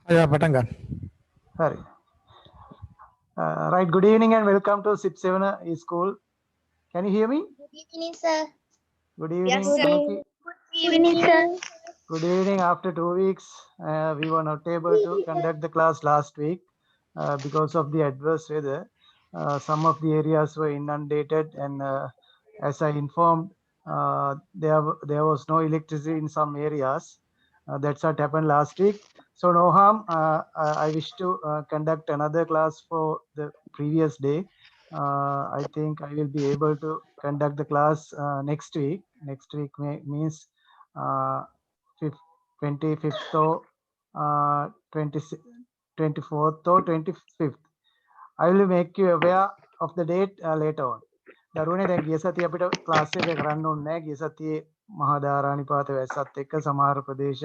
Ya, පටන් ගන්න. Sorry. Right. Good evening and welcome to SIP 7 school. Can you hear me? Good evening, sir. Good evening. Yes, sir. Thank you. Good evening, sir. Good evening. After 2 weeks, we were not able to conduct the class last week because of the adverse weather. Some of the areas were inundated, and as I informed, there was no electricity in some areas. That's what happened last week. So no harm. I wish to conduct another class for the previous day. I think I will be able to conduct the class next week. Next week means 25th or 24th or 25th. I will make you aware of the date later on. දරුවනේ දැන් ගිය සතියේ අපිට class එක කරන්න ඕනේ නැහැ. ගිය සතියේ මහා ධාරානිපාත වැස්සත් එක්ක සමහර ප්‍රදේශ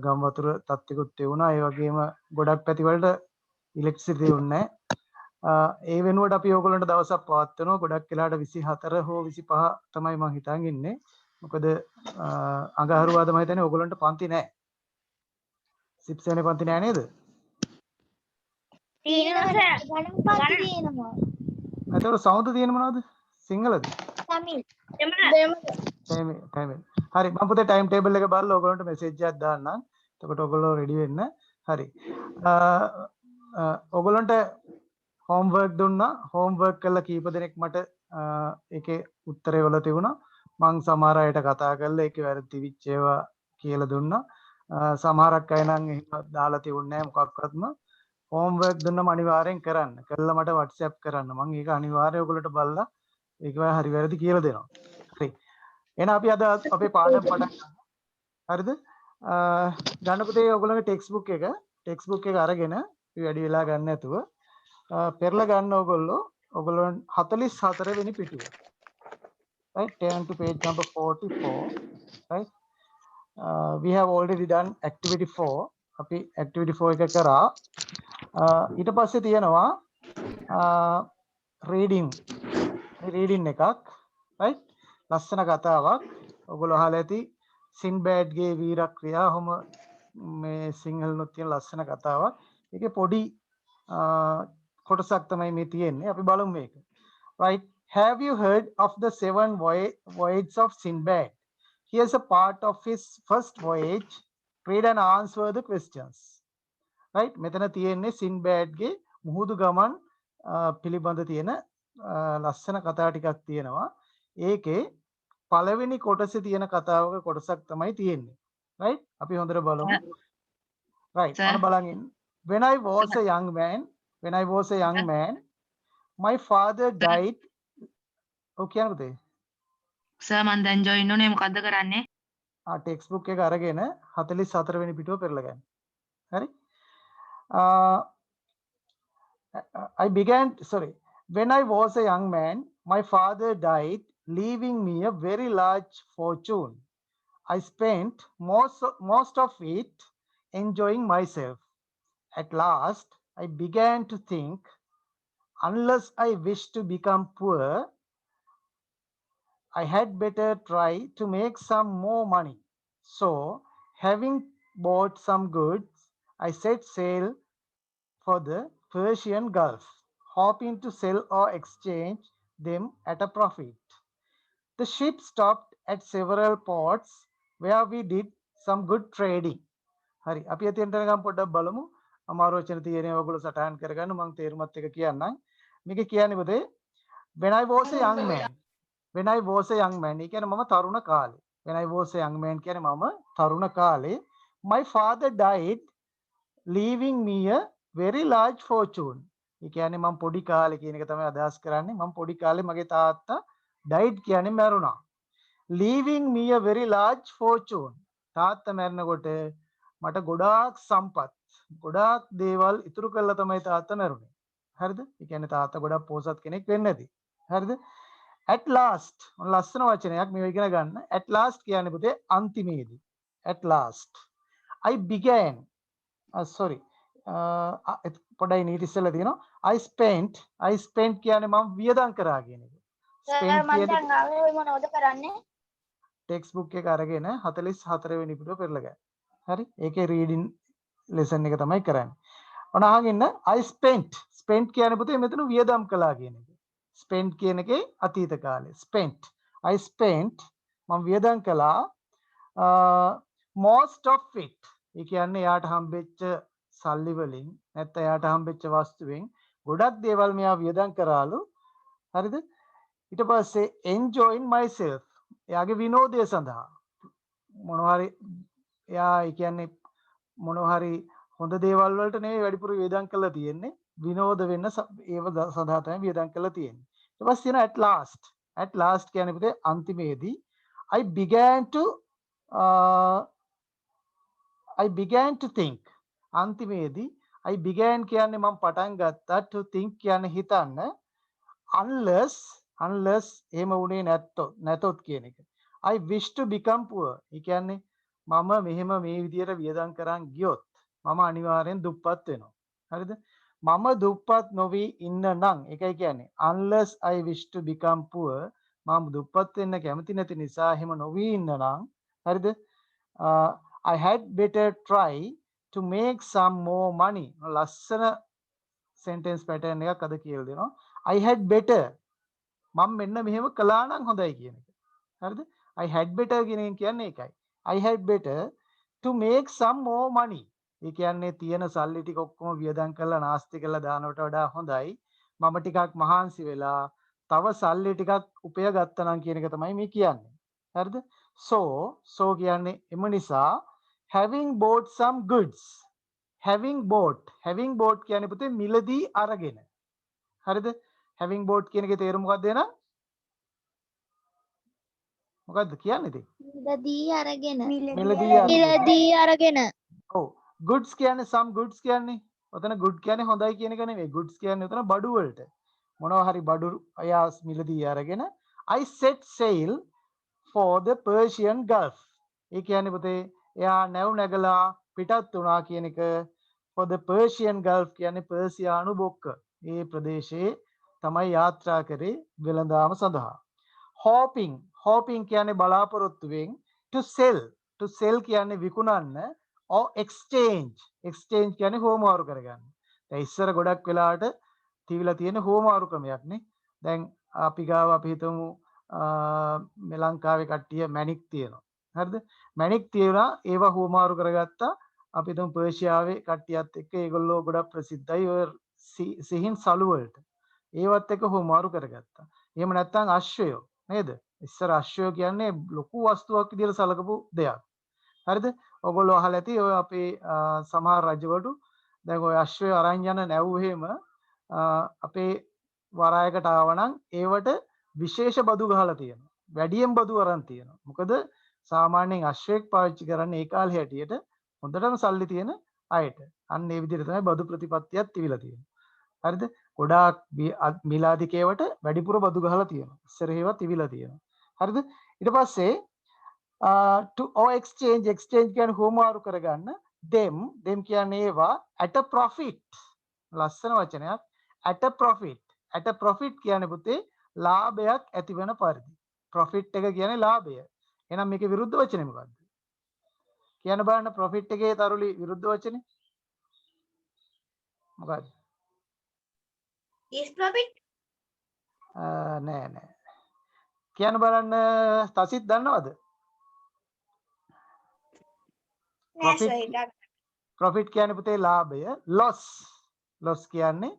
ගම් වතුර තත්ත්විකුත් තියුණා. ඒ වගේම ගොඩක් පැතිවලට ඉලෙක්ට්‍රිසිටි උන්නේ නැහැ. ඒ වෙනුවට අපි ඕගොල්ලන්ට දවසක් පවත්වනවා. ගොඩක් වෙලාවට 24 හෝ 25 තමයි මම හිතන් ඉන්නේ. මොකද අඟහරුවාද මම හිතන්නේ ඕගොල්ලන්ට පන්ති නැහැ. සිප්සෙනේ පන්ති නැහැ නේද? තියෙනවා sir. ගණන් පන්ති තියෙනවා. එතකොට සෞන්ද තියෙන මොනවද? සිංහලද? තමිල්. දෙමළ. තමිල්. හරි මම පුතේ ටයිම් ටේබල් එක බලලා ඕගොල්ලන්ට මෙසේජ් එකක් දාන්නම්. එතකොට ඕගොල්ලෝ රෙඩි වෙන්න. හරි. ඕගොල්ලන්ට හෝම්වර්ක් දුන්නා. හෝම්වර්ක් කළා කීප දෙනෙක් මට ඒකේ උත්තරේ වල තිබුණා. මං සමහර අයට කතා කරලා ඒකේ වැරදි විච් ඒවා කියලා දුන්නා. සමහරක් අය නම් එහෙම දාලා තිබුණේ නැහැ මොකක්වත්ම. හෝම්වර්ක් දුන්නම අනිවාර්යෙන් කරන්න. කළා මට WhatsApp කරන්න. මම ඒක අනිවාර්යයෙන් ඔයගොල්ලන්ට බලලා ඒක හරි වැරදි කියලා දෙනවා. හරි. එහෙනම් අපි අද අපේ පාඩම් පටන් ගමු. හරිද? ගන්න පුතේ ඔයගොල්ලන්ගේ ටෙක්ස්ට් බුක් එක අරගෙන වැඩි වෙලා ගන්න නැතුව පෙරලා ගන්න ඔයගොල්ලෝ 44 වෙනි පිටුව. Right? Turn to page number 44. Right? We have already done activity 4. අපි activity 4 එක කරා. ඊට පස්සේ තියෙනවා reading එකක්. right? ලස්සන කතාවක්. ඔයගොල්ලෝ අහලා ඇති සින්බෑඩ්ගේ වීරක්‍රියා ඔහොම මේ සිංහලනොත් තියෙන ලස්සන කතාවක්. ඒකේ පොඩි කොටසක් තමයි මේ තියෙන්නේ. අපි බලමු මේක. Right? Have you heard of the 7 voyages of Sinbad? Here's a part of his first voyage. Read and answer the questions. Right? මෙතන තියෙන්නේ සින්බෑඩ්ගේ මුහුදු ගමන් පිළිබඳ තියෙන ලස්සන කතා ටිකක් තියෙනවා. ඒකේ පළවෙනි කොටසේ තියෙන කතාවක කොටසක් තමයි තියෙන්නේ. Right? අපි හොඳට බලමු. Right. අන්න බලන් ඉන්න. When I was a young man, my father died. ඔව් කියන්න පුතේ. සර් මම දැන් ජොයින් උනේ මොකද්ද කරන්නේ? ටෙක්ස්ට් බුක් එක අරගෙන 44 වෙනි පිටුව පෙරලා ගන්න. හරි? When I was a young man, my father died, leaving me a very large fortune. I spent most of it enjoying myself. At last, I began to think, unless I wish to become poor, I had better try to make some more money. So, having bought some goods, I set sail for the Persian Gulf, hoping to sell or exchange them at a profit. The ship stopped at several ports where we did some good trading. හරි අපි අතෙන්ට ගම් පොඩ්ඩක් බලමු. අමාරු වචන තියෙනවා ඔයගොල්ලෝ සටහන් කරගන්න මම තේරුමත් එක කියන්නම්. මේක කියන්නේ පුතේ when I was a young man. When I was a young man. ඒ කියන්නේ මම තරුණ කාලේ. When I was a young man කියන්නේ මම තරුණ කාලේ my father died leaving me a very large fortune. ඒ කියන්නේ මම පොඩි කාලේ කියන එක තමයි අදහස් කරන්නේ. මම පොඩි කාලේ මගේ තාත්තා died කියන්නේ මැරුණා. Leaving me a very large fortune. තාත්තා මැරෙනකොට මට ගොඩාක් සම්පත් ගොඩාක් දේවල් ඉතුරු කරලා තමයි තාත්තා මැරුණේ. හරිද? ඒ කියන්නේ තාත්තා ගොඩක් පොහොසත් කෙනෙක් වෙන්නේ නැති. හරිද? At last ලස්සන වචනයක් මේව ඉගෙන ගන්න. At last කියන්නේ පුතේ අන්තිමේදී. At last I began පොඩයි නීට ඉස්සෙල්ලා තියෙනවා I spent කියන්නේ මම වියදම් කරා කියන එක. සර් මම දැන් ආවේ ඔය මොනවද කරන්නේ? ටෙක්ස්ට් බුක් එක අරගෙන 44 වෙනි පිටුව පෙරලා ගන්න. හරි? ඒකේ රීඩින් lesson එක තමයි කරන්නේ. ඔන්න අහගෙන ඉන්න. I spent කියන්නේ පුතේ මෙතන වියදම් කළා කියන එක. spent කියන එකේ අතීත කාලේ. I spent මම වියදම් කළා most of it. ඒ කියන්නේ යාට හම්බෙච්ච සල්ලි වලින් නැත්නම් යාට හම්බෙච්ච වස්තුවෙන් ගොඩක් දේවල් මෙයා වියදම් කරාලු. හරිද? ඊට පස්සේ enjoying myself. එයාගේ විනෝදය සඳහා මොනවා හරි එයා ඒ කියන්නේ මොනවා හරි හොඳ දේවල් වලට නෙවෙයි වැඩිපුර වියදම් කරලා තියෙන්නේ. විනෝද වෙන්න ඒව සඳහා තමයි වියදම් කරලා තියෙන්නේ. ඊට පස්සේ තියෙනවා at last කියන්නේ පුතේ අන්තිමේදී I began to think. අන්තිමේදී I began කියන්නේ මම පටන් ගත්තා to think කියන්නේ හිතන්න unless එහෙම වුණේ නැතොත් කියන එක. I wish to become poor. ඒ කියන්නේ මම මෙහෙම මේ විදියට වියදම් කරන් ගියොත් මම අනිවාර්යෙන් දුප්පත් වෙනවා. හරිද? මම දුප්පත් නොවි ඉන්න නම් ඒකයි කියන්නේ unless I wish to become poor මම දුප්පත් වෙන්න කැමති නැති නිසා එහෙම නොවි ඉන්න නම් හරිද? I had better try to make some more money. ලස්සන sentence pattern එකක් අද කියලා දෙනවා. I had better මම මෙන්න මෙහෙම කළා නම් හොඳයි කියන එක. හරිද? I had better කියන එක කියන්නේ ඒකයි. I had better to make some more money. ඒ කියන්නේ තියෙන සල්ලි ටික ඔක්කොම වියදම් කරලා නාස්ති කරලා දානවට වඩා හොඳයි මම ටිකක් මහන්සි වෙලා තව සල්ලි ටිකක් උපය ගත්තා නම් කියන එක තමයි මේ කියන්නේ. හරිද? so කියන්නේ එම නිසා having bought some goods. having bought කියන්නේ පුතේ මිලදී අරගෙන. හරිද? having bought කියන එකේ තේරුම මොකක්ද එන? මොකද්ද කියන්නේ ඉතින්? මිලදී අරගෙන. ඔව්. goods කියන්නේ some goods කියන්නේ. ඔතන good කියන්නේ හොඳයි කියන එක නෙවෙයි. goods කියන්නේ උතන බඩු වලට. මොනවා හරි බඩු අයා මිලදී අරගෙන I set sail for the Persian Gulf. ඒ කියන්නේ පුතේ එයා නැව් නැගලා පිටත් වුණා කියන එක for the Persian Gulf කියන්නේ පර්සියානු බොක්ක. මේ ප්‍රදේශයේ තමයි යාත්‍රා කරේ වෙළඳාම සඳහා. hoping කියන්නේ බලාපොරොත්තුවෙන් to sell කියන්නේ විකුණන්න or exchange කියන්නේ හෝමාරු කරගන්න. දැන් ඉස්සර ගොඩක් වෙලාවට තියවිලා තියෙන හෝමාරු ක්‍රමයක් නේ. දැන් අපි ගාව අපි හිතමු මේ ලංකාවේ කට්ටිය මැණික් තියෙනවා. හරිද? මැණික් තියලා ඒවා හෝමාරු කරගත්තා. අපි හිතමු පර්ෂියාවේ කට්ටියත් එක්ක ඒගොල්ලෝ ගොඩක් ප්‍රසිද්ධයි ඔය සිහින් සලු වලට. ඒවත් එක්ක හෝමාරු කරගත්තා. එහෙම නැත්නම් අශ්වයෝ නේද? ඉස්සර අශ්වයෝ කියන්නේ ලොකු වස්තුවක් විදිහට සලකපු දෙයක්. හරිද? ඔයගොල්ලෝ අහලා ඇති ඔය අපේ සමහර රජවරු දැන් ඔය අශ්වයෝ අරන් යන නැව් එහෙම අපේ වරායකට ආවනම් ඒවට විශේෂ බදු ගහලා තියෙනවා. වැඩියෙන් බදු අරන් තියෙනවා. මොකද සාමාන්‍යයෙන් අශ්වයෙක් පාවිච්චි කරන්නේ ඒ කාලේ හැටියට හොඳටම සල්ලි තියෙන අයට. අන්න ඒ විදිහට තමයි බදු ප්‍රතිපත්තියක් තිබිලා තියෙන්නේ. හරිද? ගොඩාක් මිලාදිකේවට වැඩිපුර බදු ගහලා තියෙනවා. ඉස්සර ඒවා තිබිලා තියෙනවා. හරිද? ඊට පස්සේ to or exchange කියන්නේ හෝමාරු කරගන්න them කියන්නේ ඒවා at a profit. ලස්සන වචනයක්. at a profit කියන්නේ පුතේ ලාභයක් ඇතිවන පරිදි. profit එක කියන්නේ ලාභය. එහෙනම් මේකේ විරුද්ධ වචනේ මොකද්ද? කියන්න බලන්න profit එකේ තරුලි විරුද්ධ වචනේ. මොකද්ද? is profit. නෑ. කියන්න බලන්න තසිත් දන්නවද? profit කියන්නේ පුතේ ලාභය. loss කියන්නේ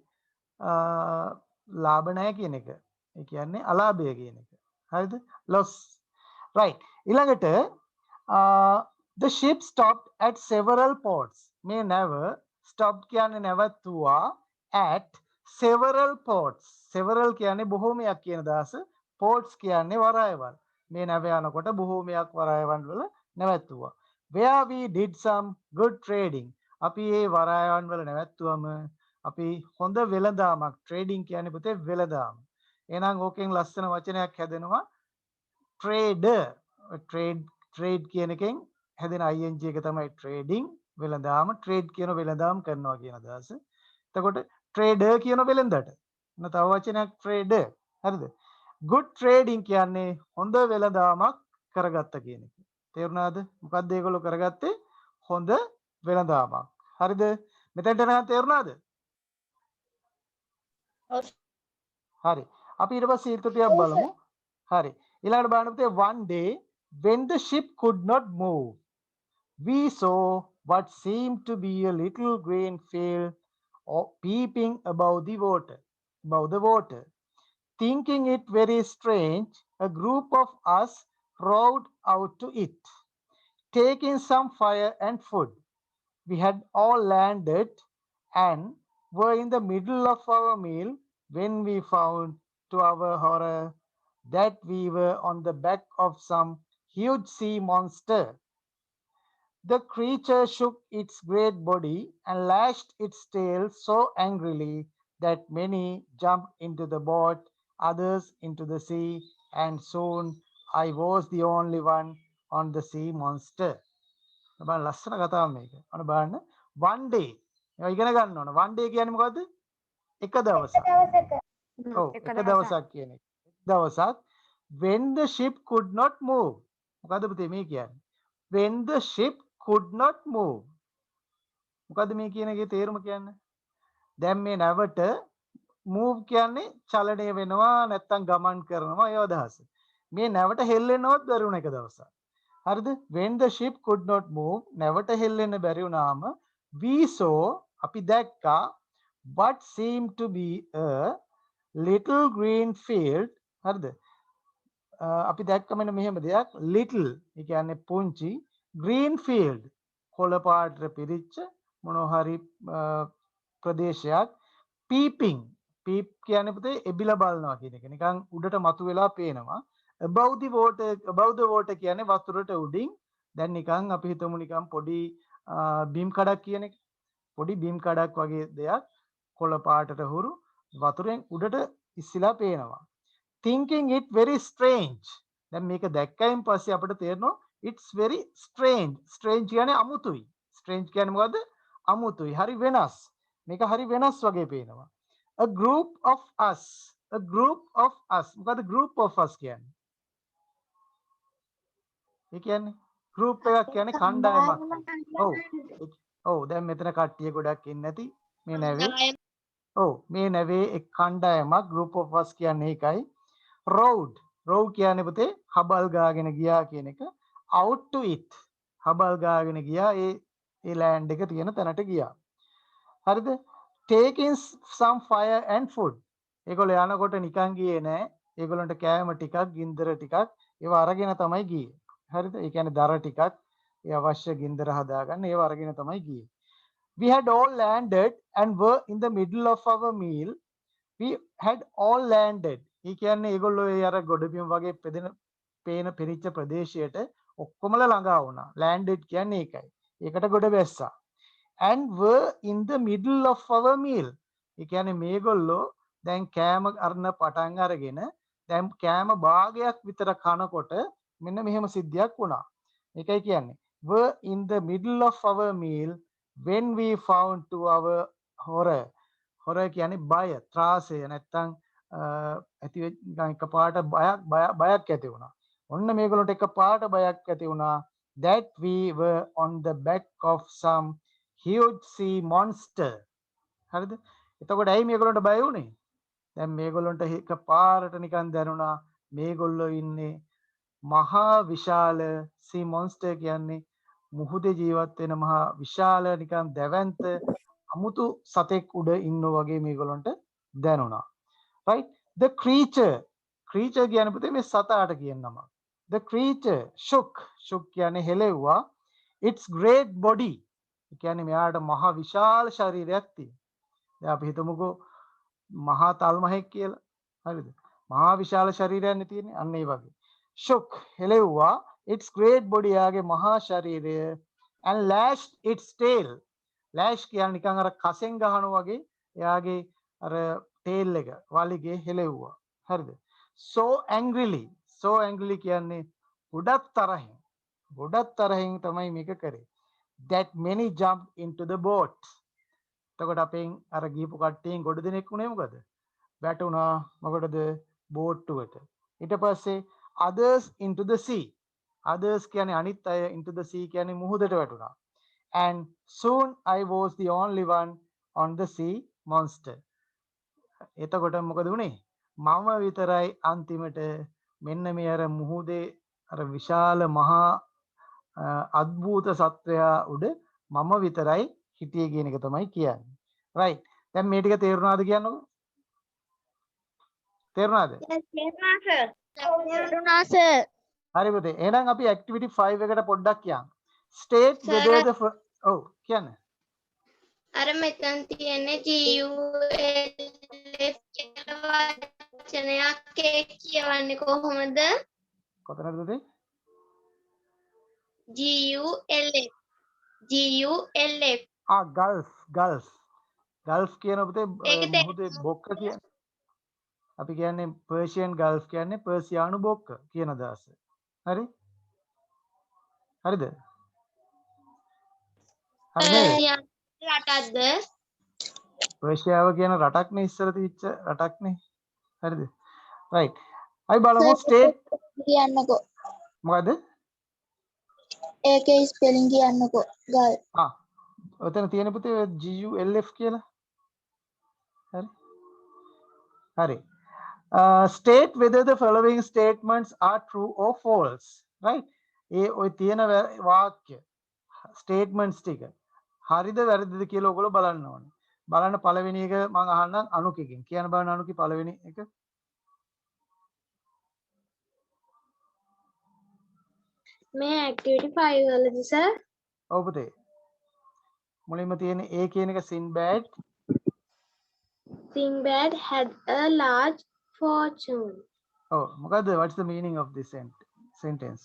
ලාභ නැහැ කියන එක. ඒ කියන්නේ අලාභය කියන එක. හරිද? loss. right. ඊළඟට the ship stopped at several ports. මේ නැව stopped කියන්නේ නැවතුවා at several ports. several කියන්නේ බොහෝමයක් කියන දාස. ports කියන්නේ වරායවල්. මේ නැව යනකොට බොහෝමයක් වරායවල් වල නැවතුවා. where we did some good trading. අපි මේ වරායවන් වල නැවතුවම අපි හොඳ වෙළඳාමක් trading කියන්නේ පුතේ වෙළඳාම. එහෙනම් ඕකෙන් ලස්සන වචනයක් හැදෙනවා trade කියන එකෙන් හැදෙන ing එක තමයි trading වෙළඳාම. trade කියන වෙළඳාම කරනවා කියන අදහස. එතකොට trader කියන වෙළඳට. තව වචනයක් trader. හරිද? good trading කියන්නේ හොඳ වෙළඳාමක් කරගත්ත කියන එක. තේරුණාද? මොකද්ද ඒගොල්ලෝ කරගත්තේ? හොඳ වෙළඳාමක්. හරිද? මෙතෙන්ට එනකන් තේරුණාද? හරි. අපි ඊට පස්සේ ඊට ටිකක් බලමු. හරි. ඊළඟට බලන්න පුතේ one day when the ship could not move, we saw what seemed to be a little green field peeping above the water. Thinking it very strange, a group of us rowed out to it, taking some fire and food. We had all landed and were in the middle of our meal when we found, to our horror, that we were on the back of some huge sea monster. The creature shook its great body and lashed its tail so angrily that many jumped into the boat, others into the sea, and soon I was the only one on the sea monster. බලන්න ලස්සන කතාවක් මේක. අන්න බලන්න one day. ඒවා ඉගෙන ගන්න ඕන. one day කියන්නේ මොකද්ද? එක දවසක්. ඔව් එක දවසක් කියන එක. එක් දවසක් when the ship could not move. මොකද්ද පුතේ මේ කියන්නේ? when the ship could not move. මොකද්ද මේ කියන එකේ තේරුම කියන්නේ? දැන් මේ නැවට move කියන්නේ චලනය වෙනවා නැත්තම් ගමන් කරනවා ඒ අදහස. මේ නැවට හෙල්ලෙන්නවත් බැරි වුණ එක දවසක්. හරිද? when the ship could not move නැවට හෙල්ලෙන්න බැරි වුණාම we saw අපි දැක්කා what seemed to be a little green field. හරිද? අපි දැක්ක මෙන්න මෙහෙම දෙයක් little ඒ කියන්නේ පුංචි green field කොළ පාට පිරිච්ච මොනවා හරි ප්‍රදේශයක් peeping peep කියන්නේ පුතේ එබිලා බලනවා කියන එක නිකන් උඩට මතුවලා පේනවා above the water කියන්නේ වතුරට උඩින් දැන් නිකන් අපි හිතමු නිකන් පොඩි බීම් කඩක් කියන එක පොඩි බීම් කඩක් වගේ දෙයක් කොළ පාටට හුරු වතුරෙන් උඩට ඉස්සිලා පේනවා thinking it very strange. දැන් මේක දැක්කයින් පස්සේ අපිට තේරෙනවා it's very strange. strange කියන්නේ අමුතුයි. strange කියන්නේ මොකද්ද? අමුතුයි. හරි වෙනස්. මේක හරි වෙනස් වගේ පේනවා. a group of us. a group of us. මොකද්ද group of us කියන්නේ? ඒ කියන්නේ group එකක් කියන්නේ කණ්ඩායමක්. ඔව්. ඔව් දැන් මෙතන කට්ටිය ගොඩක් ඉන්නේ නැති මේ නැවේ. ඔව් මේ නැවේ එක් කණ්ඩායමක් group of us කියන්නේ ඒකයි. row කියන්නේ පුතේ හබල් ගාගෙන ගියා කියන එක out to it හබල් ගාගෙන ගියා ඒ land එක තියෙන තැනට ගියා හරිද taking some fire and food ඒගොල්ලෝ යනකොට නිකන් ගියේ නෑ ඒගොල්ලන්ට කෑම ටිකක් ගින්දර ටිකක් ඒව අරගෙන තමයි ගියේ හරිද ඒ කියන්නේ දර ටිකක් ඒ අවශ්‍ය ගින්දර හදාගන්න ඒව අරගෙන තමයි ගියේ we had all landed and were in the middle of our meal we had all landed ඒ කියන්නේ ඒගොල්ලෝ ඒ අර ගොඩබිම වගේ පේන පිරිච්ච ප්‍රදේශයට ඔක්කොමලා ළඟා වුණා. landed කියන්නේ ඒකයි. ඒකට ගොඩ බැස්සා. and were in the middle of our meal. ඒ කියන්නේ මේගොල්ලෝ දැන් කෑම අරන පටන් අරගෙන දැන් කෑම භාගයක් විතර කනකොට මෙන්න මෙහෙම සිද්ධියක් වුණා. ඒකයි කියන්නේ were in the middle of our meal when we found to our horror. horror කියන්නේ බය, ත්‍රාසය නැත්තම් ඇති නිකන් එකපාරට බයක් ඇති වුණා. ඔන්න මේගොල්ලන්ට එකපාරට බයක් ඇති වුණා. that we were on the back of some huge sea monster. හරිද? එතකොට ඇයි මේගොල්ලන්ට බය වුනේ? දැන් මේගොල්ලන්ට එකපාරට නිකන් දැනුණා මේගොල්ලෝ ඉන්නේ මහා විශාල sea monster කියන්නේ මුහුදේ ජීවත් වෙන මහා විශාල නිකන් දැවැන්ත අමුතු සතෙක් උඩ ඉන්නෝ වගේ මේගොල්ලන්ට දැනුණා. right the creature කියන්නේ පුතේ මේ සතාට කියන නම the creature shook කියන්නේ හෙලෙව්වා its great body ඒ කියන්නේ මෙයාට මහා විශාල ශරීරයක් තියෙනවා දැන් අපි හිතමුකෝ මහා තල්මහෙක් කියලා හරිද මහා විශාල ශරීරයක් නේ තියෙන්නේ අන්න ඒ වගේ shook හෙලෙව්වා its great body යාගේ මහා ශරීරය and lashed its tail lash කියන්නේ නිකන් අර කසෙන් ගහනවා වගේ එයාගේ අර tail එක වලිගේ හෙලෙව්වා හරිද so angrily කියන්නේ ගොඩක් තරහින් තමයි මේක කරේ that many jumped into the boat එතකොට අපෙන් අර ගිහපු කට්ටියෙන් ගොඩ දෙනෙක් උනේ මොකද වැටුණා මොකටද බෝට්ටුවට ඊට පස්සේ others into the sea others කියන්නේ අනිත් අය into the sea කියන්නේ මුහුදට වැටුණා and soon I was the only one on the sea monster. එතකොට මොකද වුනේ? මම විතරයි අන්තිමට මෙන්න මේ අර මුහුදේ අර විශාල මහා අద్භූත සත්වයා උඩ මම විතරයි හිටියේ කියන එක තමයි කියන්නේ. right. දැන් මේ ටික තේරුණාද කියන්නකෝ? තේරුණාද? තේරුණා සර්. හරි පුතේ. එහෙනම් අපි activity 5 එකට පොඩ්ඩක් යමු. state Sir. whether the ඔව් කියන්න. අර මෙතන තියෙන්නේ GULF කියලා වචනයක් ඒක කියවන්නේ කොහොමද? කොතනද පුතේ? GULF ගල්ෆ් කියන පුතේ ඒක මුහුදේ බොක්ක කියන්නේ. අපි කියන්නේ පර්ෂියන් ගල්ෆ් කියන්නේ පර්සියානු බොක්ක කියන අදහස. හරි? හරිද? හරි නේද? රටක්ද? පර්ෂියාව කියන රටක්නේ ඉස්සර තිබිච්ච රටක්නේ. හරිද? right. අපි බලමු state කියන්නකෝ. මොකද? ඒකේ ස්පෙලිං කියන්නකෝ. ගල්. ඔතන තියෙන පුතේ GULF කියලා. හරි. හරි. State whether the following statements are true or false. Right? ඒ ඔය තියෙන වාක්‍ය statements ටික හරිද වැරදිද කියලා ඔයගොල්ලෝ බලන්න ඕනේ. බලන්න පළවෙනි එක මම අහන්නම් අනුකගෙන්. කියන්න බලන්න අනුකි පළවෙනි එක. මේ activity 5 වලද සර්? ඔව් පුතේ. මුලින්ම තියෙන A කියන එක Sinbad had a large fortune. ඔව් මොකද්ද? What's the meaning of this sentence?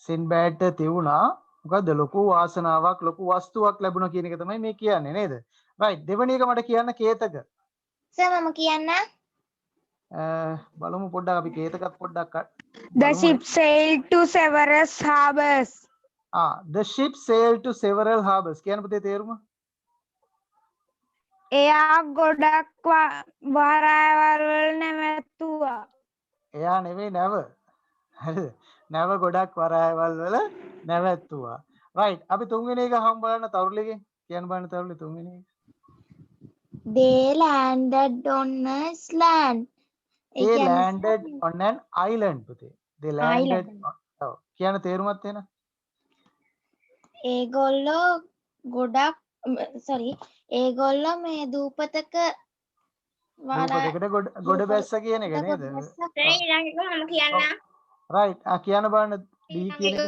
Sinbad තියුණා මොකද්ද? ලොකු වාසනාවක් ලොකු වස්තුවක් ලැබුණා කියන එක තමයි මේ කියන්නේ නේද? right. දෙවෙනි එක මට කියන්න කේතක. සර් මම කියන්න. බලමු පොඩ්ඩක් අපි කේතකත් පොඩ්ඩක් The ship sailed to several harbors. The ship sailed to several harbors. කියන්න පුතේ තේරුම? එයා ගොඩක් වරායවල් වල නැවතුවා. එයා නෙවෙයි නැව. හරිද? නැව ගොඩක් වරායවල් වල නැවැත්තුවා. right. අපි තුන්වෙනි එක හම් බලන්න තරුලිගෙන්. කියන්න බලන්න තරුලි තුන්වෙනි එක. They landed on a land. They landed on an island පුතේ. They landed ඔව්. කියන්න තේරුමත් එන. ඒගොල්ලෝ ගොඩක් ඒගොල්ලෝ මේ දූපතක දූපතකට ගොඩ බැස්ස කියන එක නේද? right. කියන්න බලන්න D කියන එක.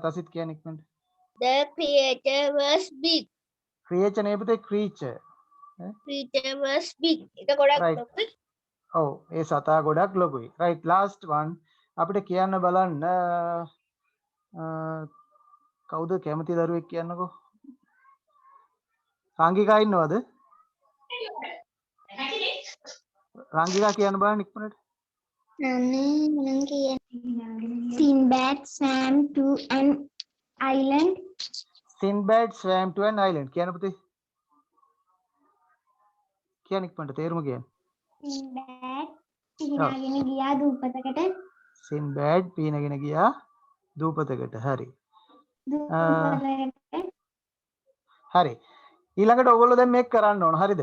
තසිත් කියන ඉක්මනට. The creature was big. creature නේ පුතේ creature. Creature was big. ඒක ගොඩක් Right. ලොකුයි. ඔව් ඒ සතා ගොඩක් ලොකුයි. right. last one අපිට කියන්න බලන්න කවුද කැමති දරුවෙක් කියන්නකෝ. රංගිකා ඉන්නවද? රංගිකා කියන්න බලන්න ඉක්මනට. මම කියන්නේ Sinbad swam to an island. Sinbad swam to an island. කියන්න පුතේ. කියන්න ඉක්මනට තේරුම කියන්න. Sinbad පිනාගෙන ගියා දූපතකට. Sinbad පීනගෙන ගියා දූපතකට. හරි. හරි. ඊළඟට ඔයගොල්ලෝ දැන් මේක කරන්න ඕන. හරිද?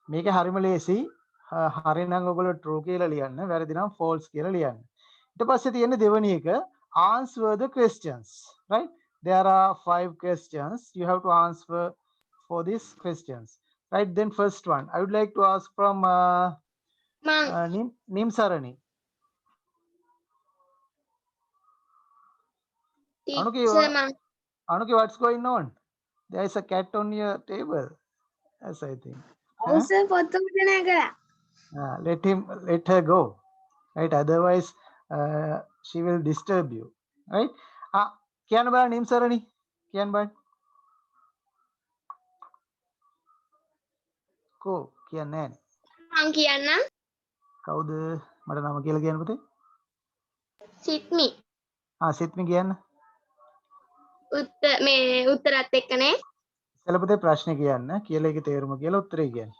මේක හරිම ලේසි. හරි නම් ඔයගොල්ලෝ true කියලා ලියන්න. වැරදි නම් false කියලා ලියන්න. ඊට පස්සේ තියෙන දෙවෙනි එක answer the questions. Right? There are 5 questions. You have to answer for these questions. Right? Then first one. I would like to ask from Nimsarani. Anuki, what's going on? There is a cat on your table. Yes, I think. Let her go. Right? Otherwise, she will disturb you. Right? Kian ba Nimsarani? Kian ba? Ko kian nan. මං කියන්න. කවුද? මට නම කියලා කියන්න පුතේ. සිත්මි. සිත්මි කියන්න. මේ උත්තරත් එක්කනේ. ඉතල පුතේ ප්‍රශ්නේ කියන්න. කියලා ඒකේ තේරුම කියලා උත්තරේ කියන්න.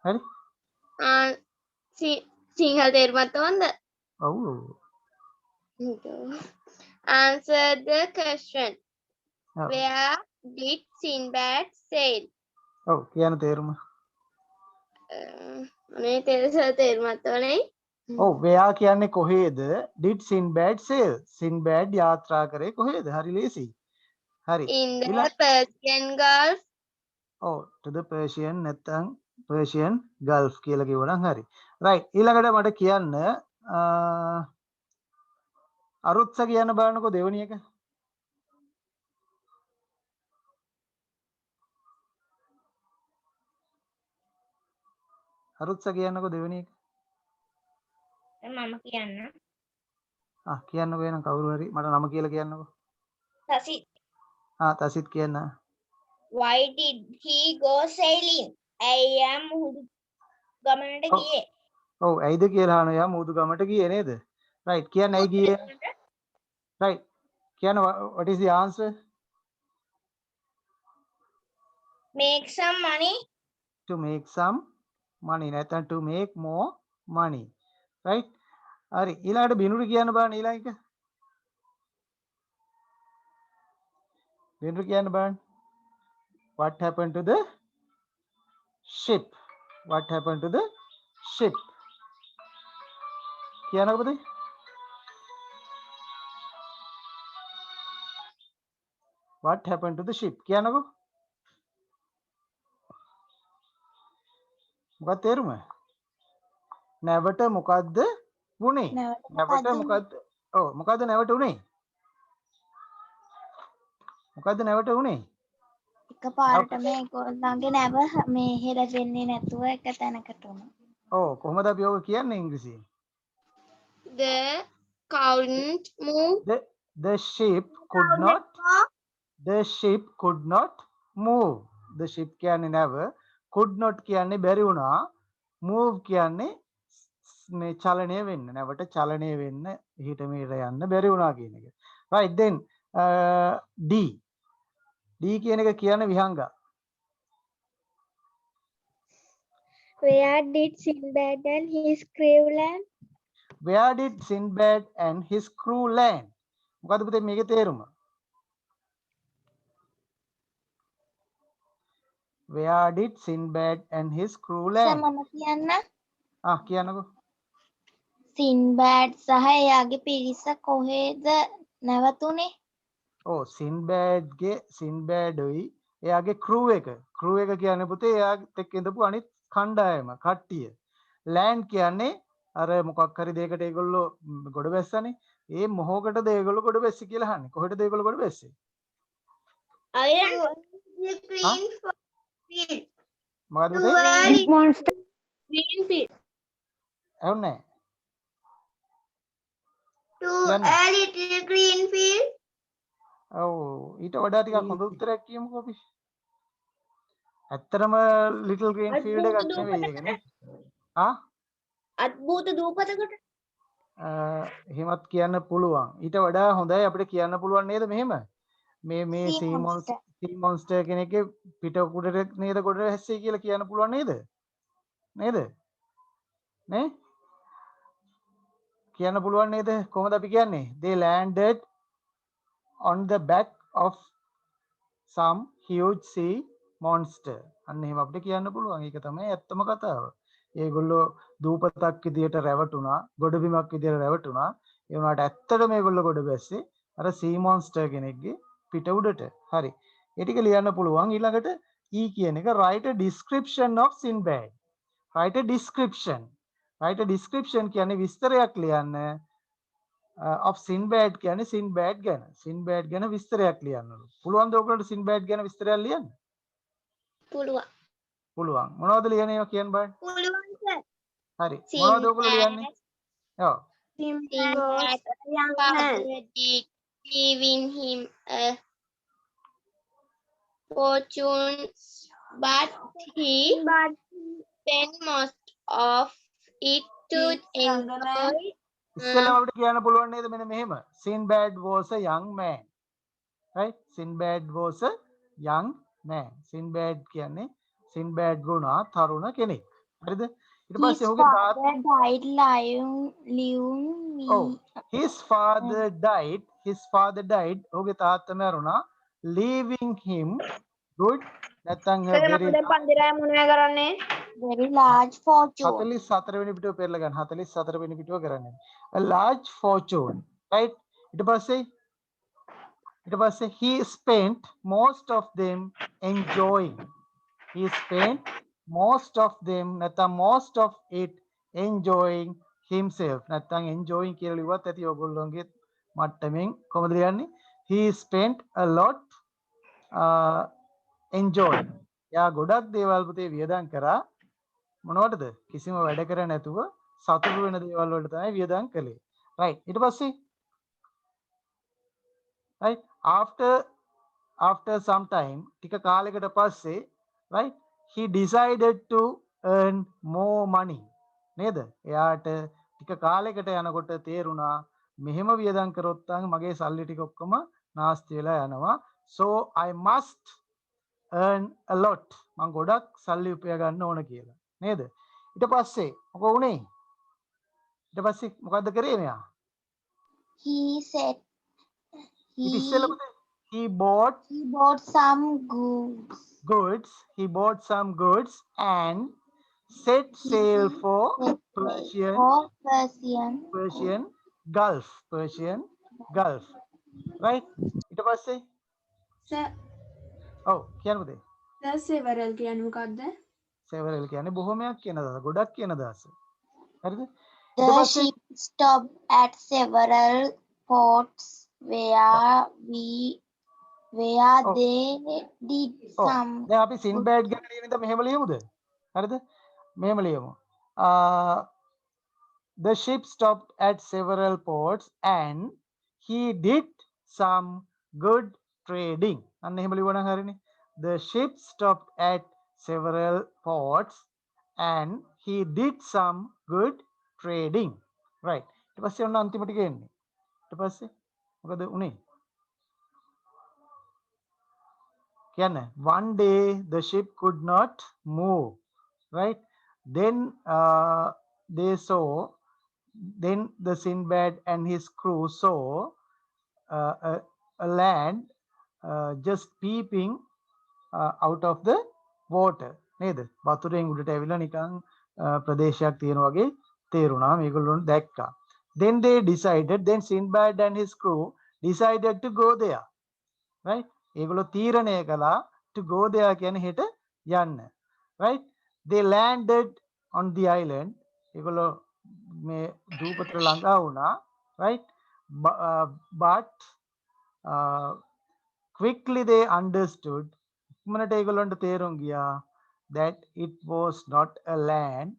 හරි? සිංහල තේරුමත් ඕනද? ඔව්. Answer the question. ඔව් Where did Sinbad sail? ඔව් කියන තේරුම අනේ තේරුමත් ඕනේ. ඔව් වෙයා කියන්නේ කොහේද did Sinbad sail Sinbad යාත්‍රා කරේ කොහේද හරි ලේසි හරි In the ඊළඟ Persian Gulf. ඔව් to the Persian නැත්නම් Persian Gulf කියලා කිව්වනම් හරි right ඊළඟට මට කියන්න අරුත්ස කියන්න බලන්නකෝ දෙවෙනි එක අරුත්ස කියන්නකෝ දෙවෙනි එක මම කියන්න. කියන්නකෝ එනම් කවුරු හරි මට නම කියලා කියන්නකෝ Sasit. තසිත් කියන්න Why did he go sailing? I am ගමනට ඔව් ගියේ. ඔව් ඇයිද කියලා අහනවා යා මුහුදු ගමට ගියේ නේද right කියන්න ඇයි ගියේ right කියන්න what is the answer Make some money. to make some money නැත්නම් to make more money right හරි ඊළඟට බිනුරු කියන්න බලන්න ඊළඟ එක බිනුරු කියන්න බලන්න what happened to the ship what happened to the ship කියන්නකෝ පුතේ what happened to the ship කියන්නකෝ මොකක්ද තේරුම නැවට මොකද්ද වුනේ නැවට මොකද්ද ඔව් මොකද්ද නැවට උනේ මොකද්ද නැවට උනේ එකපාරටම ඒගොල්ලන්ගේ නැව මේ හෙලෙන්නේ නැතුව එක තැනකට උනා. ඔව් කොහොමද අපි ඔක කියන්නේ ඉංග්‍රීසියෙන් The couldn't move. the ship could not move the ship කියන්නේ නැව could not කියන්නේ බැරි වුණා move කියන්නේ මේ චලනය වෙන්න නැවට චලනය වෙන්න හිට මෙහෙට යන්න බැරි වුණා කියන එක right then D කියන එක කියන්නේ විහංගා Where did Sinbad and his crew land? where did Sinbad and his crew land මොකද්ද පුතේ මේකේ තේරුම where did Sinbad and his crew land මම කියන්න කියන්නකෝ සින්බෑඩ් සහ එයාගේ පිරිස කොහෙද නැවතුනේ? සින්බෑඩ්යි එයාගේ crew එක කියන්නේ පුතේ එයාත් එක්ක ඉඳපු අනිත් කණ්ඩායම කට්ටිය land කියන්නේ අර මොකක් හරි දෙයකට ඒගොල්ලෝ ගොඩ බැස්සනේ ඒ මොහොකටද ඒගොල්ලෝ ගොඩ බැස්සි කියලා අහන්නේ කොහෙටද ඒගොල්ලෝ ගොඩ බැස්සේ මොකද්ද පුතේ Monster. Greenfield. ඇහුන්නේ To කියන්න. a little Greenfield. ඔව් ඊට වඩා ටිකක් හොඳ උත්තරයක් කියමුකෝ අපි ඇත්තටම ලිටල් ග්‍රීන් ෆීල්ඩ් එකක් නෙවෙයි ඒක නේ අද්භූත දූපතකට. එහෙමත් කියන්න පුළුවන් ඊට වඩා හොඳයි අපිට කියන්න පුළුවන් නේද මෙහෙම මේ Sea monster. සී මොන්ස්ටර් කෙනෙක්ගේ පිට කුඩට නේද කොට හැස්සේ කියලා කියන්න පුළුවන් නේද නේ කියන්න පුළුවන් නේද කොහොමද අපි කියන්නේ they landed on the back of some huge sea monster අන්න එහෙම අපිට කියන්න පුළුවන් ඒක තමයි ඇත්තම කතාව ඒගොල්ලෝ දූපතක් විදියට රැවටුණා ගොඩබිමක් විදියට රැවටුණා ඒ වුණාට ඇත්තටම මේගොල්ලෝ ගොඩ බැස්සේ අර sea monster කෙනෙක්ගේ පිට උඩට හරි ඒ ටික ලියන්න පුළුවන් ඊළඟට E කියන එක write a description of Sinbad write a description කියන්නේ විස්තරයක් ලියන්න of Sinbad කියන්නේ Sinbad ගැන විස්තරයක් ලියන්නලු පුළුවන්ද ඔයගොල්ලන්ට Sinbad ගැන විස්තරයක් ලියන්න පුළුවන් මොනවද ලියන්නේ ඒවා කියන්න බලන්න පුළුවන් සර්. හරි මොනවද ඔයගොල්ලෝ ලියන්නේ ඔව් Sinbad giving him a fortune, but he spent most of it to enjoy. ඉස්සෙල්ලාම අපිට කියන්න පුළුවන් නේද මෙන්න මෙහෙම Sinbad was a young man right Sinbad was a young man Sinbad කියන්නේ Sinbad වුණා තරුණ කෙනෙක් හරිද ඊට His පස්සේ ඔහුගේ father died leaving oh me. his father died ඔහුගේ තාත්තා මැරුණා leaving him good නැත්නම් a very පන්දිරෑ මොනවයි කරන්නේ? Very large fortune. 44 වෙනි පිටුව පෙරලා ගන්න 44 වෙනි පිටුව කරන්නේ a large fortune right ඊට පස්සේ he spent most of them enjoying he spent most of them නැත්නම් most of it enjoying himself නැත්නම් enjoying කියලා ලිව්වත් ඇති ඔයගොල්ලෝගේ මට්ටමින් කොහොමද ලියන්නේ he spent a lot enjoying යා ගොඩක් දේවල් පුතේ වියදම් කරා මොනවටද කිසිම වැඩ කර නැතුව සතුටු වෙන දේවල් වලට තමයි වියදම් කළේ right ඊට පස්සේ right after some time ටික කාලයකට පස්සේ right he decided to earn more money නේද එයාට ටික කාලයකට යනකොට තේරුණා මෙහෙම වියදම් කරොත් නම් මගේ සල්ලි ටික ඔක්කොම නාස්ති වෙලා යනවා so I must earn a lot මම ගොඩක් සල්ලි උපය ගන්න ඕන කියලා නේද ඊට පස්සේ මොකද වුනේ ඊට පස්සේ මොකද්ද කරේ මෙයා He said ඊට ඉස්සෙල්ලා පුතේ he bought some goods he bought some goods and set sail for Persian Gulf right ඊට පස්සේ සර් ඔව් කියන්න පුතේ සර් සෙවරල් කියන්නේ මොකක්ද? several කියන්නේ බොහොමයක් කියන අදහස ගොඩක් කියන අදහස හරිද The ship stopped at several ports where they did some දැන් අපි සින්බෑඩ් ගැන ලියන ඉතින් මෙහෙම ලියමුද හරිද මෙහෙම ලියමු the ship stopped at several ports and he did some good trading අන්න එහෙම ලියවනම් හරිනේ the ship stopped at several ports and he did some good trading right ඊට පස්සේ ඔන්න අන්තිමට ගේන්නේ ඊට පස්සේ මොකද උනේ කියන්නේ one day the ship could not move right then then the Sinbad and his crew saw a land just peeping out of the water නේද වතුරෙන් උඩට ඇවිල්ලා නිකන් ප්‍රදේශයක් තියෙන වගේ තේරුණා මේගොල්ලොන්ට දැක්කා then Sinbad and his crew decided to go there right ඒගොල්ලෝ තීරණය කළා to go there කියන්නේ හෙට යන්න right they landed on the island ඒගොල්ලෝ මේ දූපතට ළඟා වුණා right but quickly they understood ඉක්මනට ඒගොල්ලන්ට තේරුම් ගියා that it was not a land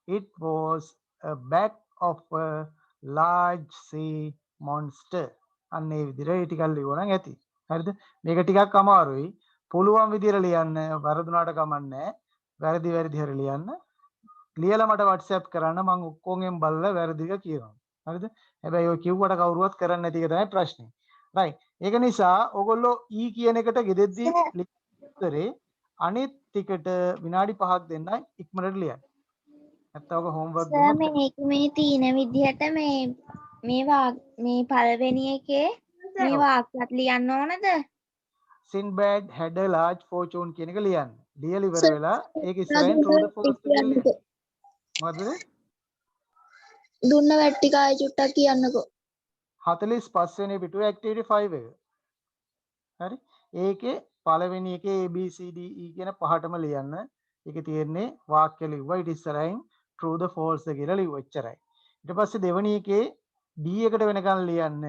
it was a back of a large sea monster අන්න ඒ විදිහට ඒ ටිකක් ලියුවනම් ඇති හරිද මේක ටිකක් අමාරුයි පුළුවන් විදිහට ලියන්න වරදුනාට කමන්නේ වැරදි හරි ලියන්න ලියලා මට WhatsApp කරන්න මම ඔක්කොගෙන් බලලා වැරදික කියනවා හරිද හැබැයි ඔය කිව්වට කවුරුවත් කරන්නේ නැති එක තමයි ප්‍රශ්නේ right ඒක නිසා ඔයගොල්ලෝ E කියන එකට ගෙදෙද්දි උත්තරේ අනිත් ටිකට විනාඩි 5ක් දෙන්නයි ඉක්මනට ලියන්න නැත්නම් ඔක homework සර් මේ තියෙන විදිහට මේ පළවෙනි එකේ මේ වාක්‍යත් ලියන්න ඕනද Sinbad had a large fortune කියන එක ලියන්න ලියලා ඉවර වෙලා ඒක ඉස්සරහින් true the false කියලා ලියන්න මොකද දුන්න වැට්ටිකාය චුට්ටක් කියන්නකෝ 45 වෙනි පිටුවේ activity 5 එක හරි ඒකේ පළවෙනි එකේ A B C D E කියන පහටම ලියන්න ඒකේ තියෙන්නේ වාක්‍ය ලිව්වා ඊට ඉස්සරහින් true the false කියලා ලිව්වා එච්චරයි ඊට පස්සේ දෙවෙනි එකේ D එකට වෙනකන් ලියන්න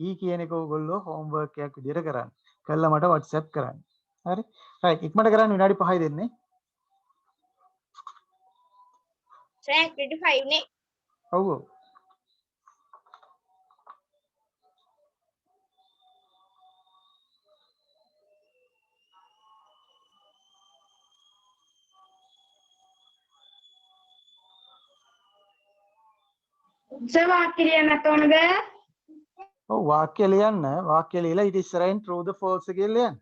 E කියන එක ඕගොල්ලෝ homework එකක් විදිහට කරන්න කළා මට WhatsApp කරන්න හරි right ඉක්මනට කරන්න විනාඩි 5යි දෙන්නේ සර් activity 5 නේ ඔව් සර් වාක්‍ය ලියන්නත් ඕනද ඔව් වාක්‍ය ලියන්න වාක්‍ය ලියලා ඊට ඉස්සරහින් true the false කියලා ලියන්න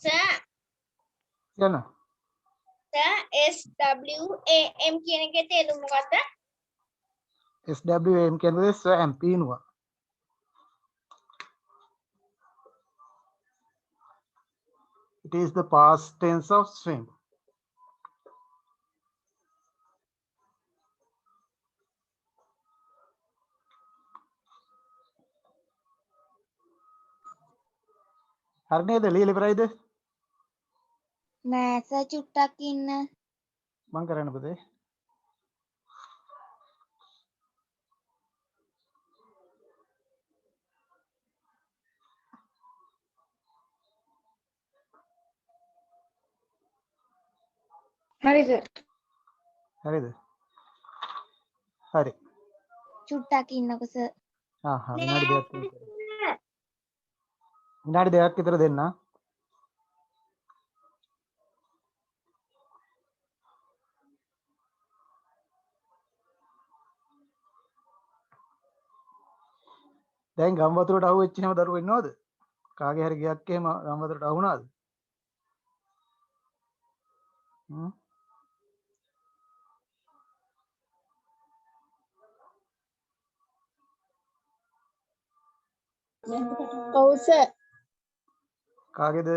සර් කියන්න. සර් SWAM කියන එකේ තේරුම මොකක්ද? SWM කියන්නේ swam පීනුවා. It is the past tense of swim. හරි නේද? ලියලා ඉවරයිද? නෑ සර් චුට්ටක් ඉන්න. මං කරන්න පුතේ. හරිද? හරිද? හරි. චුට්ටක් ඉන්නකො සර්. විනාඩි දෙකක් විතර. විනාඩි දෙකක් විතර දෙන්න. දැන් ගම් වතුරට අහු වෙච්ච හැම දරුවෝ ඉන්නවද? කාගේ හරි ගයක් එහෙම ගම් වතුරට අහු වුණාද? ඔව් සර්. කාගේද?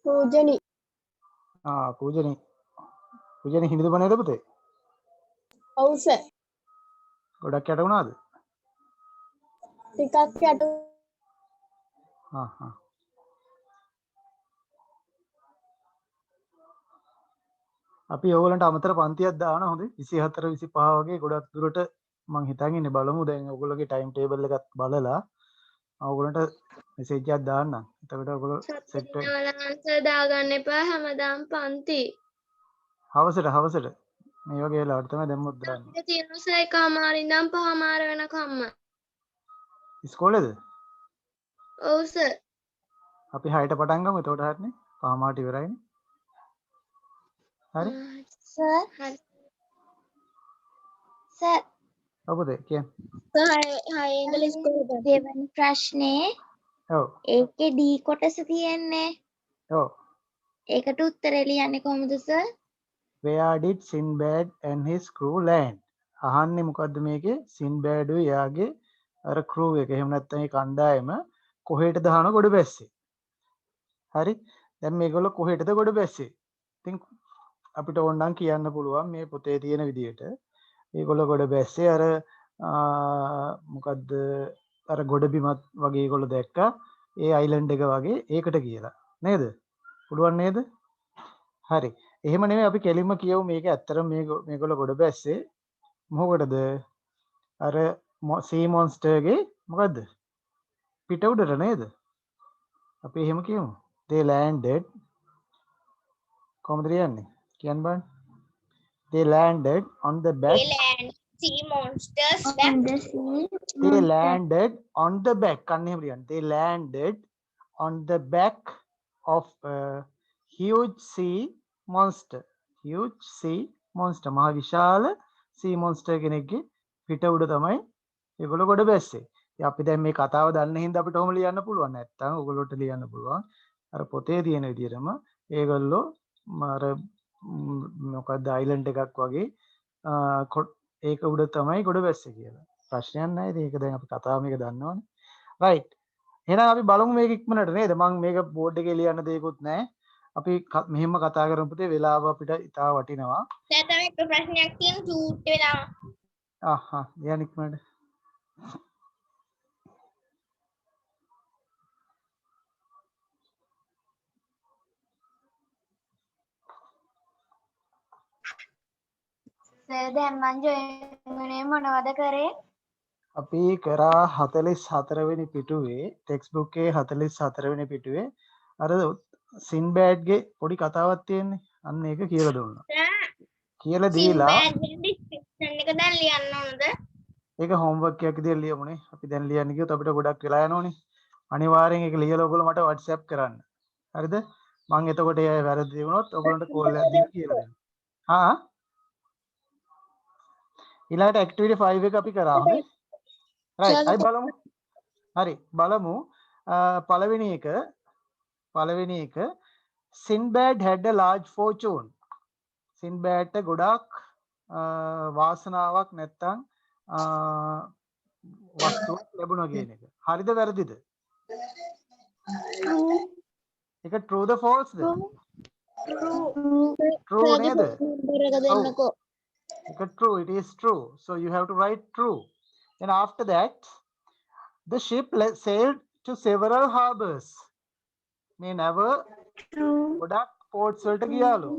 පූජනි. පූජනී හිමිද බනේද පුතේ? ඔව් සර්. ගොඩක් යට වුණාද? ටිකක් යට අපි ඕගොල්ලන්ට අමතර පන්තියක් දානවා හොඳේ 24 25 වගේ ගොඩක් දුරට මං හිතන් ඉන්නේ බලමු දැන් ඔයගොල්ලෝගේ ටයිම් ටේබල් එකත් බලලා ඕගොල්ලන්ට මෙසේජ් එකක් දාන්නම්. එතකොට ඔයගොල්ලෝ සෙට් වෙන්න. ආන්සර් දාගන්න එපා හැමදාම පන්ති. හවසට මේ වගේ වෙලාවට තමයි දැම්මොත් දාන්නේ. අපිට තියෙන සර් එකමාර ඉඳන් පහමාර වෙනකම්ම. ඉස්කෝලේද? ඔව් සර්. අපි 6ට පටන් ගමු. එතකොට හරිනේ. පහමාරට ඉවරයිනේ. හරි? සර් හරි. සර් ඔව් පුතේ කියන්න. හය ඉඳලා ඉස්කෝලේ දෙවැනි ප්‍රශ්නේ ඔව්. ඒකේ D කොටස තියෙන්නේ. ඔව්. ඒකට උත්තරේ ලියන්නේ කොහොමද sir? Where did Sinbad and his crew land? අහන්නේ මොකද්ද මේකේ? Sinbad එයාගේ අර crew එක. එහෙම නැත්නම් ඒ කණ්ඩායම කොහෙටද දාන ගොඩ බැස්සේ? හරි? දැන් මේගොල්ලෝ කොහෙටද ගොඩ බැස්සේ? ඉතින් අපිට ඕනනම් කියන්න පුළුවන් මේ පොතේ තියෙන විදිහට. ඒගොල්ලෝ ගොඩ බැස්සේ අර මොකද්ද අර ගොඩ බිමත් වගේ ඒගොල්ලෝ දැක්කා. ඒ අයිලන්ඩ් එක වගේ ඒකට කියලා. නේද? පුළුවන් නේද? හරි. එහෙම නෙමෙයි අපි කෙලින්ම කියමු මේක ඇත්තටම මේගොල්ලෝ ගොඩ බැස්සේ මොකටද? අර sea monster ගේ මොකද්ද? පිට උඩට නේද? අපි එහෙම කියමු. They landed කොහමද කියන්නේ? කියන්න බලන්න. They landed on the back. sea monsters On the sea. They landed on the back. කන්න එහෙම ලියන්න. They landed on the back of a huge sea monster. Huge sea monster. මහා විශාල sea monster කෙනෙක්ගේ පිට උඩ තමයි ඒගොල්ලෝ ගොඩ බැස්සේ. ඉතින් අපි දැන් මේ කතාව දන්න හින්දා අපිට ඔහොම ලියන්න පුළුවන්. නැත්තම් ඔයගොල්ලෝට ලියන්න පුළුවන්. අර පොතේ තියෙන විදිහටම ඒගොල්ලෝ අර මොකක්ද අයිලන්ඩ් එකක් වගේ ඒක උඩ තමයි ගොඩ බැස්සේ කියලා. ප්‍රශ්නයක් නැහැ. ඉතින් ඒක දැන් අපි කතාව මේක දන්නවනේ. රයිට්. එහෙනම් අපි බලමු මේක ඉක්මනට නේද? මම මේක බෝඩ් එකේ ලියන්න දෙයක්වත් නැහැ. අපි මෙහෙම කතා කරමු පුතේ. වෙලාව අපිට ඉතා වටිනවා. දැන් තමයි එක ප්‍රශ්නයක් තියෙන චූට් වෙලා. ලියන්න ඉක්මනට. සර් දැන් මං ජොයින් වුණේ මොනවද කරේ? අපි කරා 44 වෙනි පිටුවේ ටෙක්ස්ට් බුක් එකේ 44 වෙනි පිටුවේ අර සින්බෑඩ් ගේ පොඩි කතාවක් තියෙන්නේ. අන්න ඒක කියලා දුන්නා. කියලා දීලා ඩිස්ක්‍රිප්ෂන් එක දැන් ලියන්න ඕනද? ඒක හෝම්වර්ක් එකක් විදිහට ලියමුනේ. අපි දැන් ලියන්න ගියොත් අපිට ගොඩක් වෙලා යනෝනේ. අනිවාර්යෙන් ඒක ලියලා ඔයගොල්ලෝ මට WhatsApp කරන්න. හරිද? මම එතකොට ඒ වැරදි වුණොත් ඔයගොල්ලන්ට කෝල් එකක් දීලා කියලා දෙන්න. ඊළඟට ඇක්ටිවිටි 5 එක අපි කරා හොඳේ. රයිට්. අයි බලමු. හරි. බලමු. පළවෙනි එක Sinbad had a large fortune. Sinbadට ගොඩක් වාසනාවක් නැත්තම් වස්තුවක් ලැබුණා කියන එක. හරිද වැරදිද? ඒක true the false the? True නේද? ඒක true. It is true. So you have to write true. And after that, the ship sailed to several harbors. මේ never ගොඩක් ports වලට ගියාලු.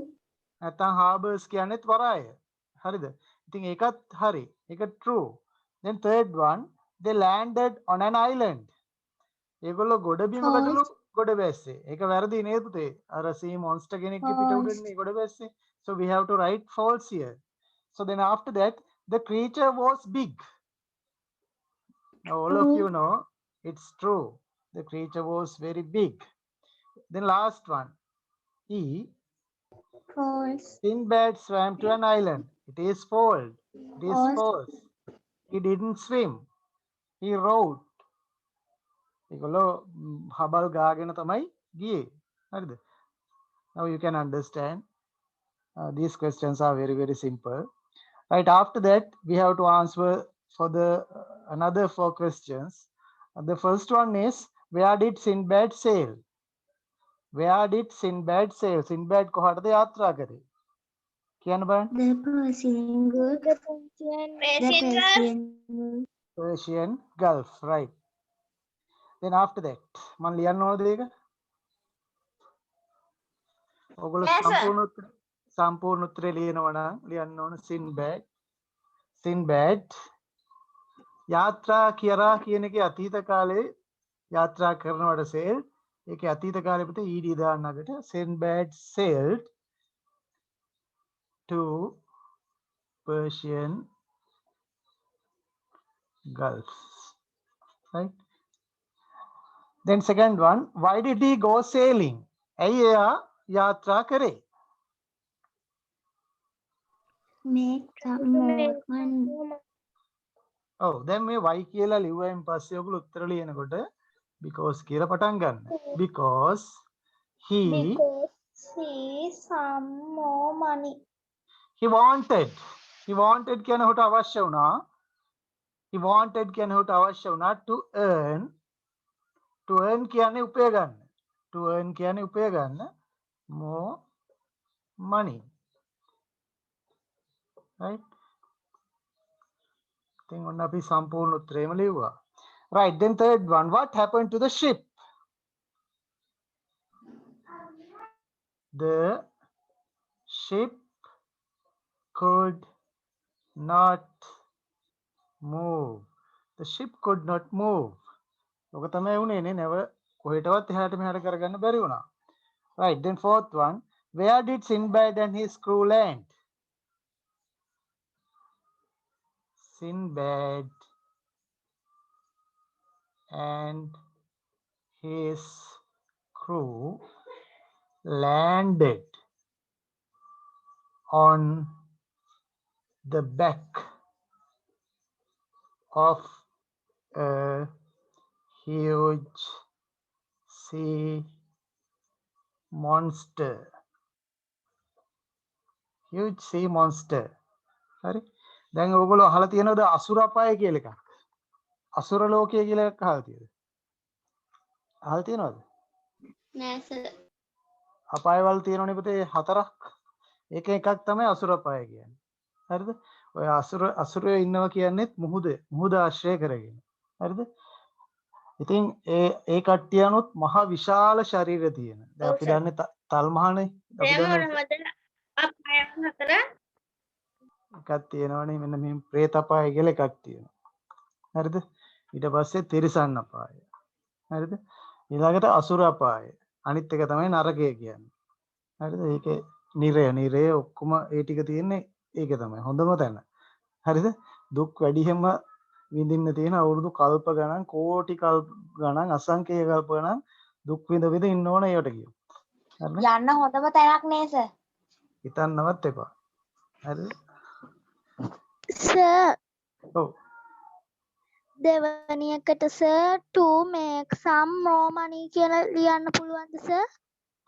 නැත්තම් harbors කියන්නේත් වරාය. හරිද? ඉතින් ඒකත් හරි. ඒක true. Then third one, they landed on an island. ඒගොල්ලෝ ගොඩබිමකටලු ගොඩ බැස්සේ. ඒක වැරදි නේද පුතේ? අර sea monster කෙනෙක්ගේ පිට උඩනේ ගොඩ බැස්සේ. So we have to write false here. So then after that, the creature was big. Now all of you know it's true. The creature was very big. Then last one. False. Sinbad swam to an island. It is false. It is false. He didn't swim. He rowed. ඒගොල්ලෝ හබල් ගාගෙන තමයි ගියේ. හරිද? Now you can understand. These questions are very, very simple. Right after that, we have to answer for the another 4 questions. The first one is, where did Sinbad sail? Where did Sinbad sail? Sinbad කොහටද යාත්‍රා කරේ? කියන්න බලන්න. The Persian Gulf. The The Persian Gulf. Persian Gulf. Persian Gulf, right. Then after that, මම ලියන්න ඕනද ඒක? ඔයගොල්ලෝ Yes, sir. සම්පූර්ණ උත්තරේ ලියනවා නම් ලියන්න ඕන Sinbad යාත්‍රා කියරා කියන එකේ අතීත කාලේ යාත්‍රා කරනවට sail ඒකේ අතීත කාලේ පිට ed දාන්න අගට Sinbad sailed to Persian Gulf, right? Then second one, why did he go sailing? ඇයි එයා යාත්‍රා කරේ? Make some more money. ඔව් දැන් මේ why කියලා ලිව්වයින් පස්සේ ඔයගොල්ලෝ උත්තර ලියනකොට because කියලා පටන් ගන්න. Because he some more money. he wanted කියන හොට අවශ්‍ය වුණා. he wanted කියන හොට අවශ්‍ය වුණා to earn කියන්නේ උපය ගන්න. to earn කියන්නේ උපය ගන්න more money, right? ඉතින් ඔන්න අපි සම්පූර්ණ උත්තරේම ලිව්වා. Right, then third one, what happened to the ship? The ship could not move. The ship could not move. ඔක තමයි උනේ නේ නැව කොහෙටවත් එහාට මෙහාට කරගන්න බැරි වුණා. Right, then fourth one, where did Sinbad and his crew land? Sinbad and his crew landed on the back of a huge sea monster. Huge sea monster. හරි. දැන් ඔයගොල්ලෝ අහලා තියෙනවද අසුර අපාය කියලා එකක්? අසුර ලෝකය කියලා එකක් අහලා තියෙනවද? අහලා තියෙනවද? නෑ සර්. අපායවල තියෙනවනේ පුතේ හතරක්. ඒක එකක් තමයි අසුර අපාය කියන්නේ. හරිද? ඔය අසුරයෝ ඉන්නවා කියන්නේත් මුහුද ආශ්‍රය කරගෙන. හරිද? ඉතින් ඒ කට්ටියනොත් මහ විශාල ශරීර තියෙන. දැන් අපි දන්නේ තල්මහනේ. අපි දන්නේ අපාය හතර. එකක් තියෙනවනේ මෙන්න මේ പ്രേත අපාය කියලා එකක් තියෙනවා. හරිද? ඊට පස්සේ තිරිසන් අපාය. හරිද? ඊළඟට අසුර අපාය. අනිත් එක තමයි නරකය කියන්නේ. හරිද? ඒකේ නිරය ඔක්කොම ඒ ටික තියෙන්නේ ඒක තමයි හොඳම තැන. හරිද? දුක් වැඩිහෙම විඳින්න තියෙන අවුරුදු කල්ප ගණන් කෝටි කල්ප ගණන් අසංඛ්‍ය කල්ප ගණන් දුක් විඳ ඉන්න ඕන ඒවට කියමු. හරිද? යන්න හොඳම තැනක් නේ සර්. හිතන්නවත් එපා. හරිද? සර් ඔව්. දෙවැනි එකට sir to make some more money කියලා ලියන්න පුළුවන්ද සර්?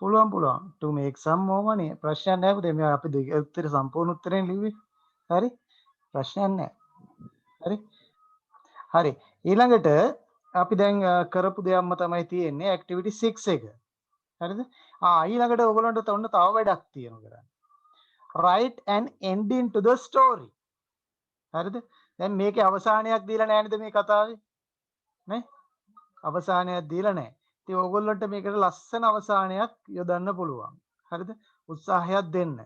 පුළුවන් to make some more money. ප්‍රශ්නයක් නැහැ පුතේ. මේ අපි උත්තර සම්පූර්ණ උත්තරෙන් ලිව්වේ. හරි? ප්‍රශ්නයක් නැහැ. හරි? හරි. ඊළඟට අපි දැන් කරපු දෙයක්ම තමයි තියෙන්නේ activity 6 එක. හරිද? ඊළඟට ඔයගොල්ලන්ට තව වැඩක් තියෙනවා කරන්න. Write an ending to the story. හරිද? දැන් මේකේ අවසානයක් දීලා නැහැ නේද මේ කතාවේ? නේ? අවසානයක් දීලා නැහැ. ඉතින් ඕගොල්ලන්ට මේකට ලස්සන අවසානයක් යොදන්න පුළුවන්. හරිද? උත්සාහයක් දෙන්න.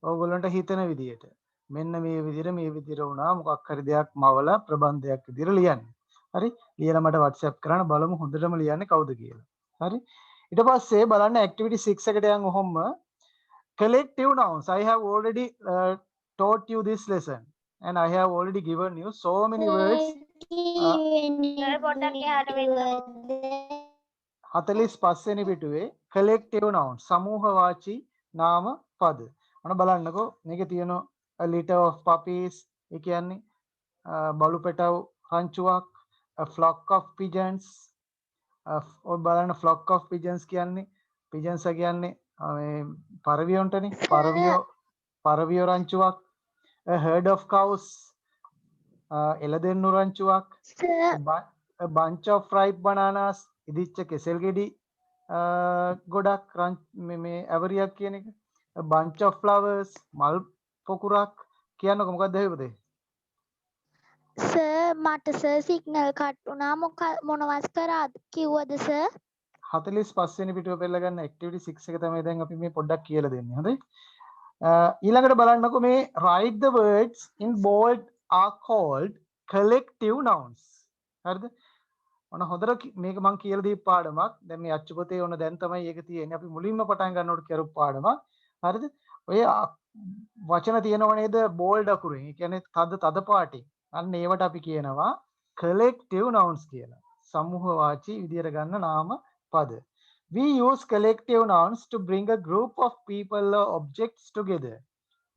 ඕගොල්ලන්ට හිතෙන විදියට. මෙන්න මේ විදියට වුණා මොකක් හරි දෙයක් මවලා ප්‍රබන්ධයක් විදියට ලියන්න. හරි? ලියලා මට WhatsApp කරන්න බලමු හොඳටම ලියන්නේ කවුද කියලා. හරි? ඊට පස්සේ බලන්න activity 6 එකට යන් ඔහොම collective nouns. I have already taught you this lesson and I have already given you so many words. 45 වෙනි පිටුවේ collective nouns සමූහවාචී නාම පද. මොන බලන්නකෝ මේකේ තියෙනවා a litter of puppies ඒ කියන්නේ බලු පැටව රංචුවක්, a flock of pigeons. ඔය බලන්න flock of pigeons කියන්නේ pigeons කියන්නේ මේ පරවියොන්ටනේ පරවියෝ රංචුවක්. A herd of cows එළදෙන්නු රංචුවක්. A bunch of ripe bananas ඉදිච්ච කෙසෙල් ගෙඩි ගොඩක් මේ ඇවරියක් කියන එක. A bunch of flowers මල් පොකුරක් කියන්නකො මොකක්ද ඒ පුතේ? සර් මට සර් සිග්නල් කට් වුණා මොනවස් කරාද කිව්වද සර් 45 වෙනි පිටුව පෙළ ගන්න activity 6 එක තමයි දැන් අපි මේ පොඩ්ඩක් කියලා දෙන්නේ. හොඳයි. ඊළඟට බලන්නකො මේ write the words in bold are called collective nouns. හරිද? ඔන්න හොඳට මේක මම කියලා දීපු පාඩමක්. දැන් මේ අච්චු පොතේ ඔන්න දැන් තමයි ඒක තියෙන්නේ. අපි මුලින්ම පටන් ගන්නකොට කරපු පාඩමක්. හරිද? ඔය වචන තියෙනව නේද bold අකුරෙන්. ඒ කියන්නේ තද පාටින්. අන්න ඒවට අපි කියනවා collective nouns කියලා. සමූහ වාචී විදියට ගන්න නාම පද. We use collective nouns to bring a group of people or objects together.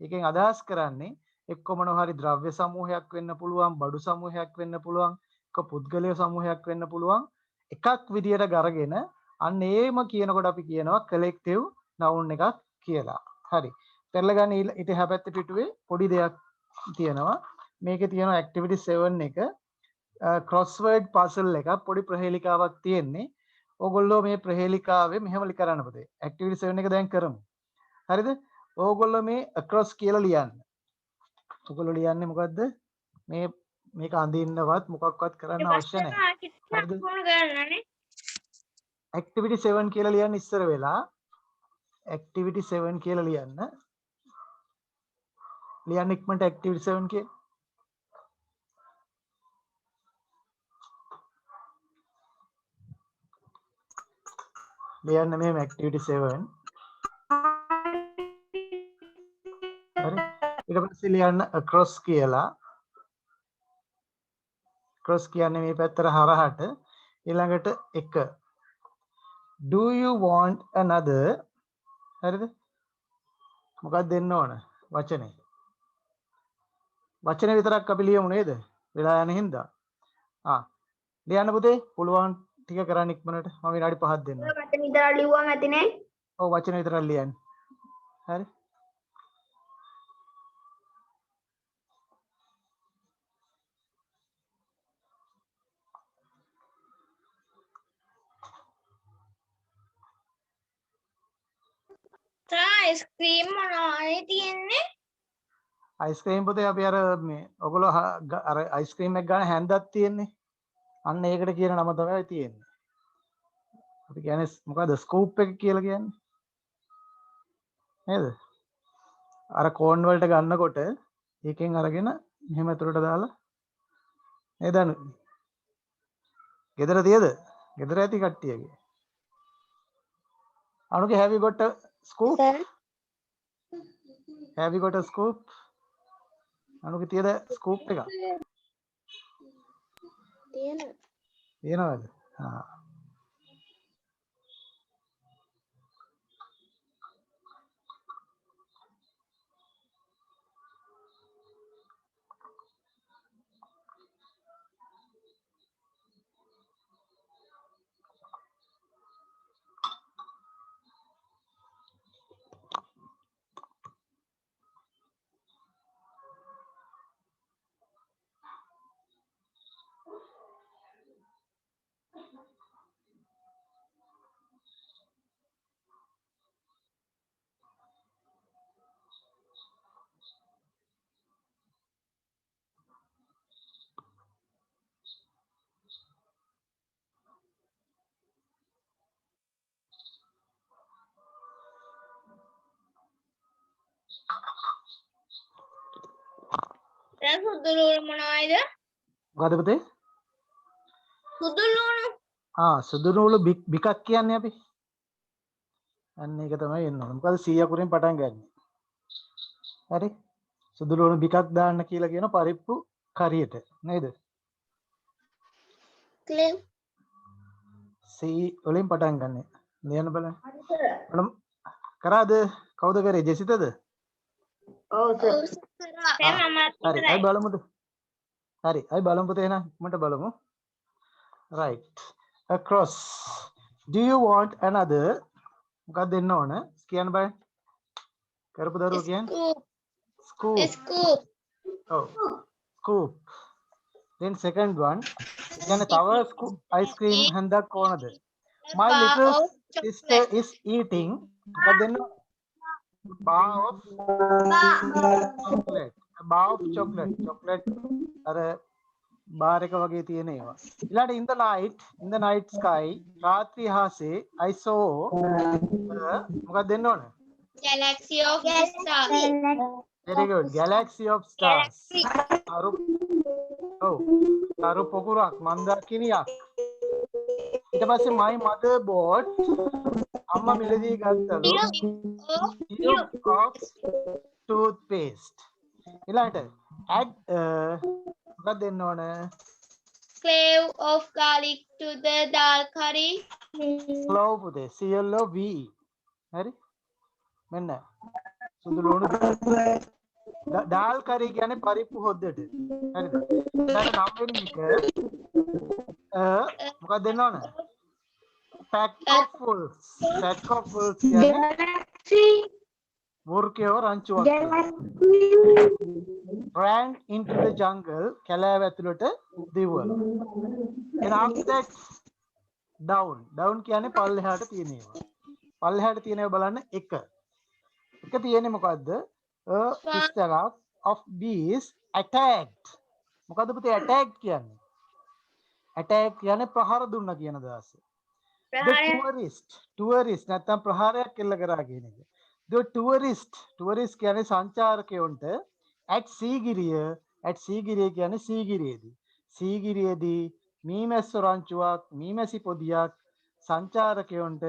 එකෙන් අදහස් කරන්නේ එක්ක මොනවා හරි ද්‍රව්‍ය සමූහයක් වෙන්න පුළුවන්, බඩු සමූහයක් වෙන්න පුළුවන්, එක පුද්ගලය සමූහයක් වෙන්න පුළුවන්. එකක් විදියට ගරගෙන අන්න ඒම කියනකොට අපි කියනවා collective noun එකක් කියලා. හරි. පෙරලා ගන්න ඊට හැපැත්ත පිටුවේ පොඩි දෙයක් තියෙනවා. මේකේ තියෙනවා activity 7 එක crossword puzzle එකක් පොඩි ප්‍රහේලිකාවක් තියෙන්නේ. ඕගොල්ලෝ මේ ප්‍රහේලිකාවේ මෙහෙම කරන්න පුතේ. activity 7 එක දැන් කරමු. හරිද? ඕගොල්ලෝ මේ across කියලා ලියන්න. ඕගොල්ලෝ ලියන්නේ මොකද්ද? මේක අඳින්නවත් මොකක්වත් කරන්න අවශ්‍ය නැහැ. හරිද? activity 7 කියලා ලියන්න ඉස්සර වෙලා activity 7 කියලා ලියන්න. ලියන්න ඉක්මනට activity 7 කියලා. ලියන්න මෙහෙම activity 7. හරි. ඊට පස්සේ ලියන්න across කියලා. cross කියන්නේ මේ පැත්තට හරහට ඊළඟට එක. Do you want another? හරිද? මොකක්ද දෙන්න ඕන? වචනේ. වචනේ විතරක් අපි ලියමු නේද? වෙලා යන හින්දා. ලියන්න පුතේ පුළුවන් ටික කරන්න ඉක්මනට. මම විනාඩි 5ක් දෙන්නම්. වචන විතර ලිව්වම ඇතිනේ. ඔව් වචන විතරක් ලියන්න. හරි. අයිස්ක්‍රීම් මොනවද තියෙන්නේ? අයිස්ක්‍රීම් පුතේ අපි අර මේ ඔයගොල්ලෝ අර අයිස්ක්‍රීම් එක ගන්න හැන්දක් තියෙන්නේ. අන්න ඒකට කියන නම තමයි තියෙන්නේ. අපි කියන්නේ මොකද්ද ස්කූප් එක කියලා කියන්නේ. නේද? අර කෝන් වලට ගන්නකොට ඒකෙන් අරගෙන මෙහෙම ඇතුලට දාලා නේද? ගෙදර තියද? ගෙදර ඇති කට්ටියගේ. අනුගේ have you got a scoop? Have you got a scoop? අනුගේ තියද ස්කූප් එක? තියෙනවද? දැන් සුදු ලුණු මොනවද? මොකද පුතේ? සුදු ලුණු. සුදු නූල බිකක් කියන්නේ අපි. අන්න ඒක තමයි එන්න ඕන. මොකද 100 අකුරෙන් පටන් ගන්න. හරි? සුදු ලුණු බිකක් දාන්න කියලා කියන පරිප්පු කරියට නේද? ක්ලේම්. C වලින් පටන් ගන්න. ලියන්න බලන්න. බලමු. කරාද? කවුද කරේ? ජෙසිතද? ඔව් සර්. හරි. අය බලමුද? හරි. අය බලමු පුතේ එහෙනම්. මට බලමු. Right. Across. Do you want another? මොකක්ද දෙන්න ඕන? කියන්න බෑ. කරපු දරුවෝ කියන්නේ? Scoop. Scoop. Oh. Scoop. Then second one. කියන්නේ තව ice cream හන්දක් ඕනද? My little sister is eating මොකක්ද දෙන්න bar of chocolate. A bar of chocolate. Chocolate අර bar එක වගේ තියෙන ඒවා. ඊළඟට in the night sky රාත්‍රී හාසේ I saw මොකක්ද දෙන්න ඕන? Galaxy of stars. Very good. Galaxy of stars. අරු අරු පොකුරක් මන්දාකිනියක්. ඊට පස්සේ my mother bought අම්මා මිලදී ගත්තලු tube of toothpaste. ඊළඟට add මොකක්ද දෙන්න ඕන? Clove of garlic to the dal curry. clove පුතේ CLOVE. හරි? මෙන්න සුදු ලුණු දාල් කරි කියන්නේ පරිප්පු හොද්දට. හරිද? ඊට නම් වෙන එක මොකක්ද දෙන්න ඕන? pack of fools. Pack of fools කියන්නේ මුර්කයෝ රංචුවක්. ran into the jungle කැලෑව ඇතුළට දිව්වලු. and after that down කියන්නේ පල්ලෙහාට තියෙන ඒවා. පල්ලෙහාට තියෙන ඒවා බලන්න එක තියෙන්නේ මොකද්ද? a sister of bees attacked. මොකද්ද පුතේ attacked කියන්නේ? attack කියන්නේ ප්‍රහාර දුන්නා කියන දාස. the tourist නැත්නම් ප්‍රහාරයක් එල්ල කරා කියන එක. the tourist කියන්නේ සංචාරකයන්ට at සීගිරිය කියන්නේ සීගිරියේදී මීමැස්සු රංචුවක් මීමැසි පොදියක් සංචාරකයන්ට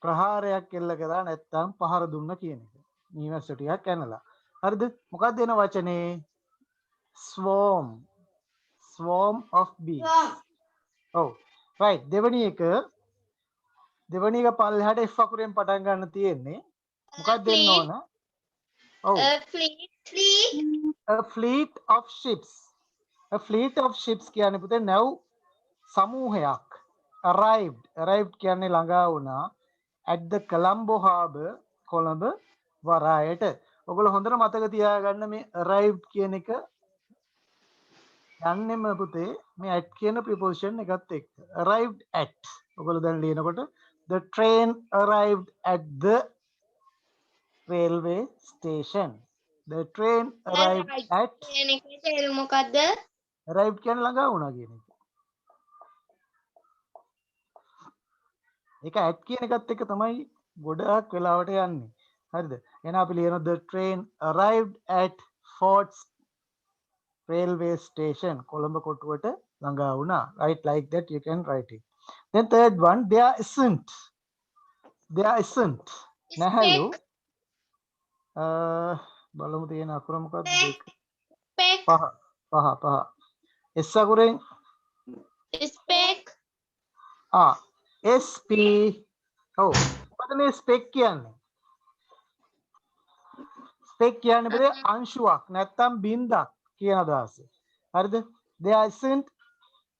ප්‍රහාරයක් එල්ල කරා නැත්නම් පහර දුන්න කියන එක. මීමැස්සු ටිකක් ඇනලා. හරිද? මොකක්ද එන වචනේ? swarm of bees. ඔව්. right. දෙවෙනි එක පල්ලෙහාට F අකුරෙන් පටන් ගන්න තියෙන්නේ. මොකක්ද දෙන්න ඕන? ඔව්. a fleet of ships. a fleet of ships කියන්නේ පුතේ නැව් සමූහයක්. arrived කියන්නේ ළඟා වුණා at the Colombo harbour Colombo වරායට. ඔයගොල්ලෝ හොඳට මතක තියාගන්න මේ arrived කියන එක යන්නෙම පුතේ මේ at කියන preposition එකත් එක්ක. arrived at ඔයගොල්ලෝ දැන් ලියනකොට the train arrived at the railway station. the train arrived at මොකද්ද? arrived කියන්නේ ළඟා වුණා කියන එක. ඒක at කියන එකත් එක්ක තමයි ගොඩාක් වෙලාවට යන්නේ. හරිද? එහෙනම් අපි ලියනවා the train arrived at Forts railway station. Colombo කොටුවට ළඟා වුණා. Right, like that you can write it. Then third one, there isn't. නැහැලු. බලමු තියෙන අකුර මොකක්ද? පහ. S අකුරෙන් spec. SP. ඔව්. මොකද මේ spec කියන්නේ? spec කියන්නේ බරේ අංශුවක් නැත්තම් බින්දක් කියන අදහස. හරිද? There isn't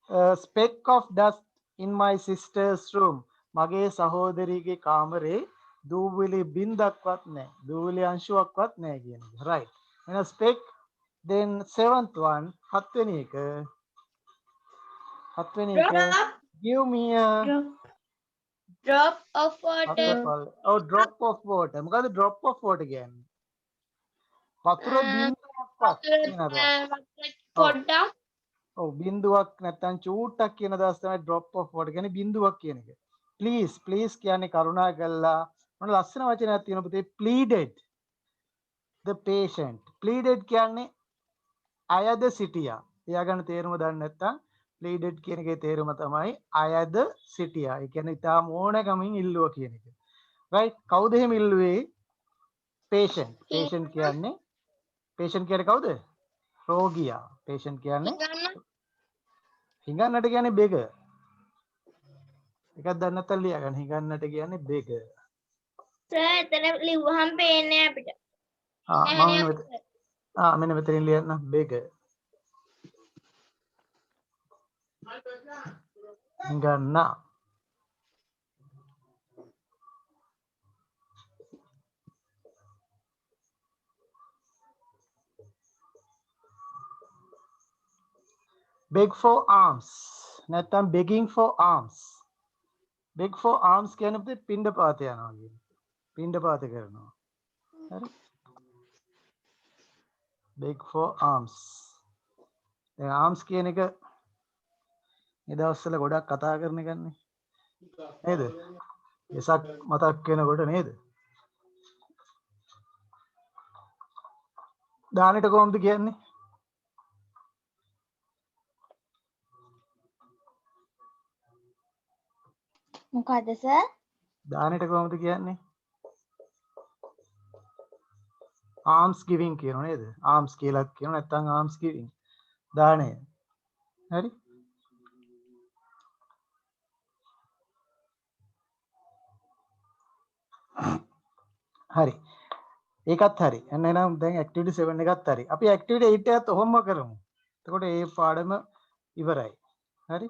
a speck of dust in my sister's room. මගේ සහෝදරියගේ කාමරේ දූවිලි බින්දක්වත් නැහැ. දූවිලි අංශුවක්වත් නැහැ කියන එක. right. එහෙනම් speck. then seventh one හත්වෙනි එක give me a drop of water. drop of water. මොකද්ද drop of water කියන්නේ? වතුර බින්දුවක්වත් කියනද? පොඩ්ඩක්. ඔව් බින්දුවක් නැත්නම් චූට්ටක් කියන දවස් තමයි drop of water කියන්නේ බින්දුවක් කියන එක. please කියන්නේ කරුණා කළා. මොන ලස්සන වචනයක් තියෙනවා පුතේ pleaded the patient. pleaded කියන්නේ අයද සිටියා. එයාගන්න තේරුම දන්නේ නැත්නම් pleaded කියන එකේ තේරුම තමයි අයද සිටියා. ඒ කියන්නේ ඊටාම ඕනකමින් ඉල්ලුවා කියන එක. right? කවුද එහෙම ඉල්ලුවේ? patient. patient කියන්නේ කවුද? රෝගියා. patient කියන්නේ හිඟන්නට කියන්නේ beggar. එකක් දන්නේ නැත්නම් ලියාගන්න. හිඟන්නට කියන්නේ beggar. සර් එතන ලිව්වහම පේන්නේ අපිට. මෙන්න මෙතනින් ලියන්න beggar. හිඟන්නා. beg for alms නැත්නම් begging for alms. beg for alms කියන්නේ පුතේ පින්ඩපාත යනවා කියන්නේ. පින්ඩපාත කරනවා. හරි. beg for alms. දැන් alms කියන එක මේ දවස්වල ගොඩක් කතා කරන එකනේ. නේද? එසක් මතක් වෙනකොට නේද? දානෙට කොහොමද කියන්නේ? මොකද සර්? දානෙට කොහොමද කියන්නේ? alms giving කියනවා නේද? alms කියලාත් කියනවා නැත්නම් alms giving. දානය. හරි? හරි. ඒකත් හරි. එන්න එහෙනම් දැන් activity 7 එකත් හරි. අපි activity 8 එකත් ඔහොම කරමු. එතකොට මේ පාඩම ඉවරයි. හරි?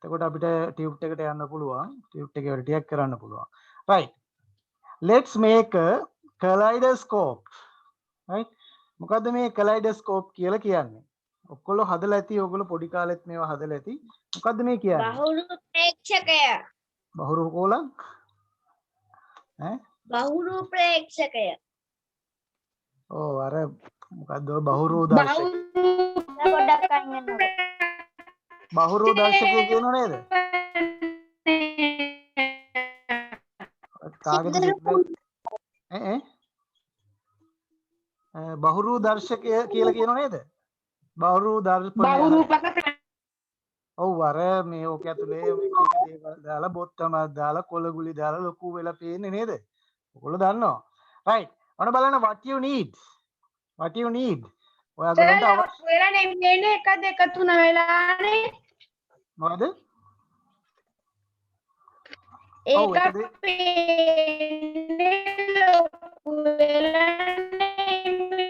එතකොට අපිට tube එකට යන්න පුළුවන්. tube එකේ වැඩ ටිකක් කරන්න පුළුවන්. right. Let's make a kaleidoscope. right? මොකද්ද මේ kaleidoscope කියලා කියන්නේ? ඔක්කොල්ලෝ හදලා ඇති. ඔයගොල්ලෝ පොඩි කාලෙත් මේවා හදලා ඇති. මොකද්ද මේ කියන්නේ? බහුරු ප්‍රේක්ෂකය. බහුරු කෝලං? ඈ? බහුරු ප්‍රේක්ෂකය. ඔව් අර මොකද්ද ඔය බහුරු දර්ශක. පොඩ්ඩක් අයින් වෙන්න. බහුරු දර්ශකය කියනෝ නේද? කාගෙද ඈ බහුරු දර්ශකය කියලා කියනෝ නේද? බහුරු දර්පණය. ඔව් අර මේ ඕක ඇතුලේ එක දේවල් දාලා බොත්තමක් දාලා කොළගුලි දාලා ලොකු වෙලා පේන්නේ නේද? ඔයගොල්ලෝ දන්නවා. right. ඔන්න බලන්න what you need. what you need. ඔයාලට අවශ්‍ය වෙලා නෙමෙයි 1 2 3 වෙලානේ. මොකද? ඒක ඔව් ඒක පේන්නේ ලොකු වෙලා නෙමෙයි.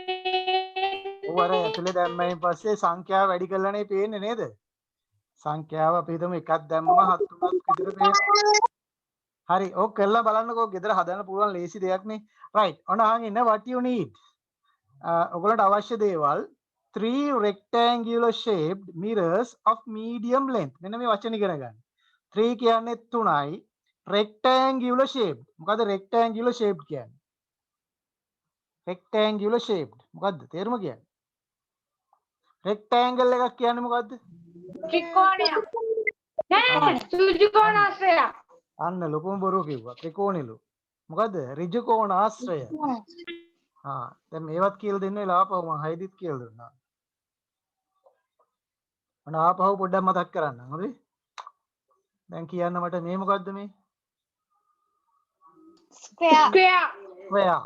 ඔව් අර ඇතුලේ දැම්මයින් පස්සේ සංඛ්‍යාව වැඩි කරලානේ පේන්නේ නේද? සංඛ්‍යාව අපි හිතමු එකක් දැම්මම 7 3ක් විතර පේනවා. හරි. ඔක් කරලා බලන්නකෝ ගෙදර හදන්න පුළුවන් ලේසි දෙයක් නේ. right. ඔන්න අහන් ඉන්න what you need. ඔයගලන්ට අවශ්‍ය දේවල් 3 rectangular shaped mirrors of medium length. මෙන්න මේ වචන ඉගෙන ගන්න. 3 කියන්නේ 3යි. rectangular shaped. මොකද්ද rectangular shaped කියන්නේ? rectangular shaped. මොකද්ද? තේරුම කියන්නේ? rectangle එකක් කියන්නේ මොකද්ද? ත්‍රිකෝණයක්. නෑ ත්‍රිකෝණාශ්‍රය. අන්න ලොකුම බොරුව කිව්වා. ත්‍රිකෝණෙලු. මොකද්ද? ඍජු කෝණාශ්‍රය. දැන් මේවත් කියලා දෙන්න වෙලාව ආපහු මම හයිදිත් කියලා දුන්නා. මම ආපහු පොඩ්ඩක් මතක් කරන්නම්. හරි? දැන් කියන්න මට මේ මොකද්ද මේ? ස්ක්වෙයා. ස්ක්වෙයා.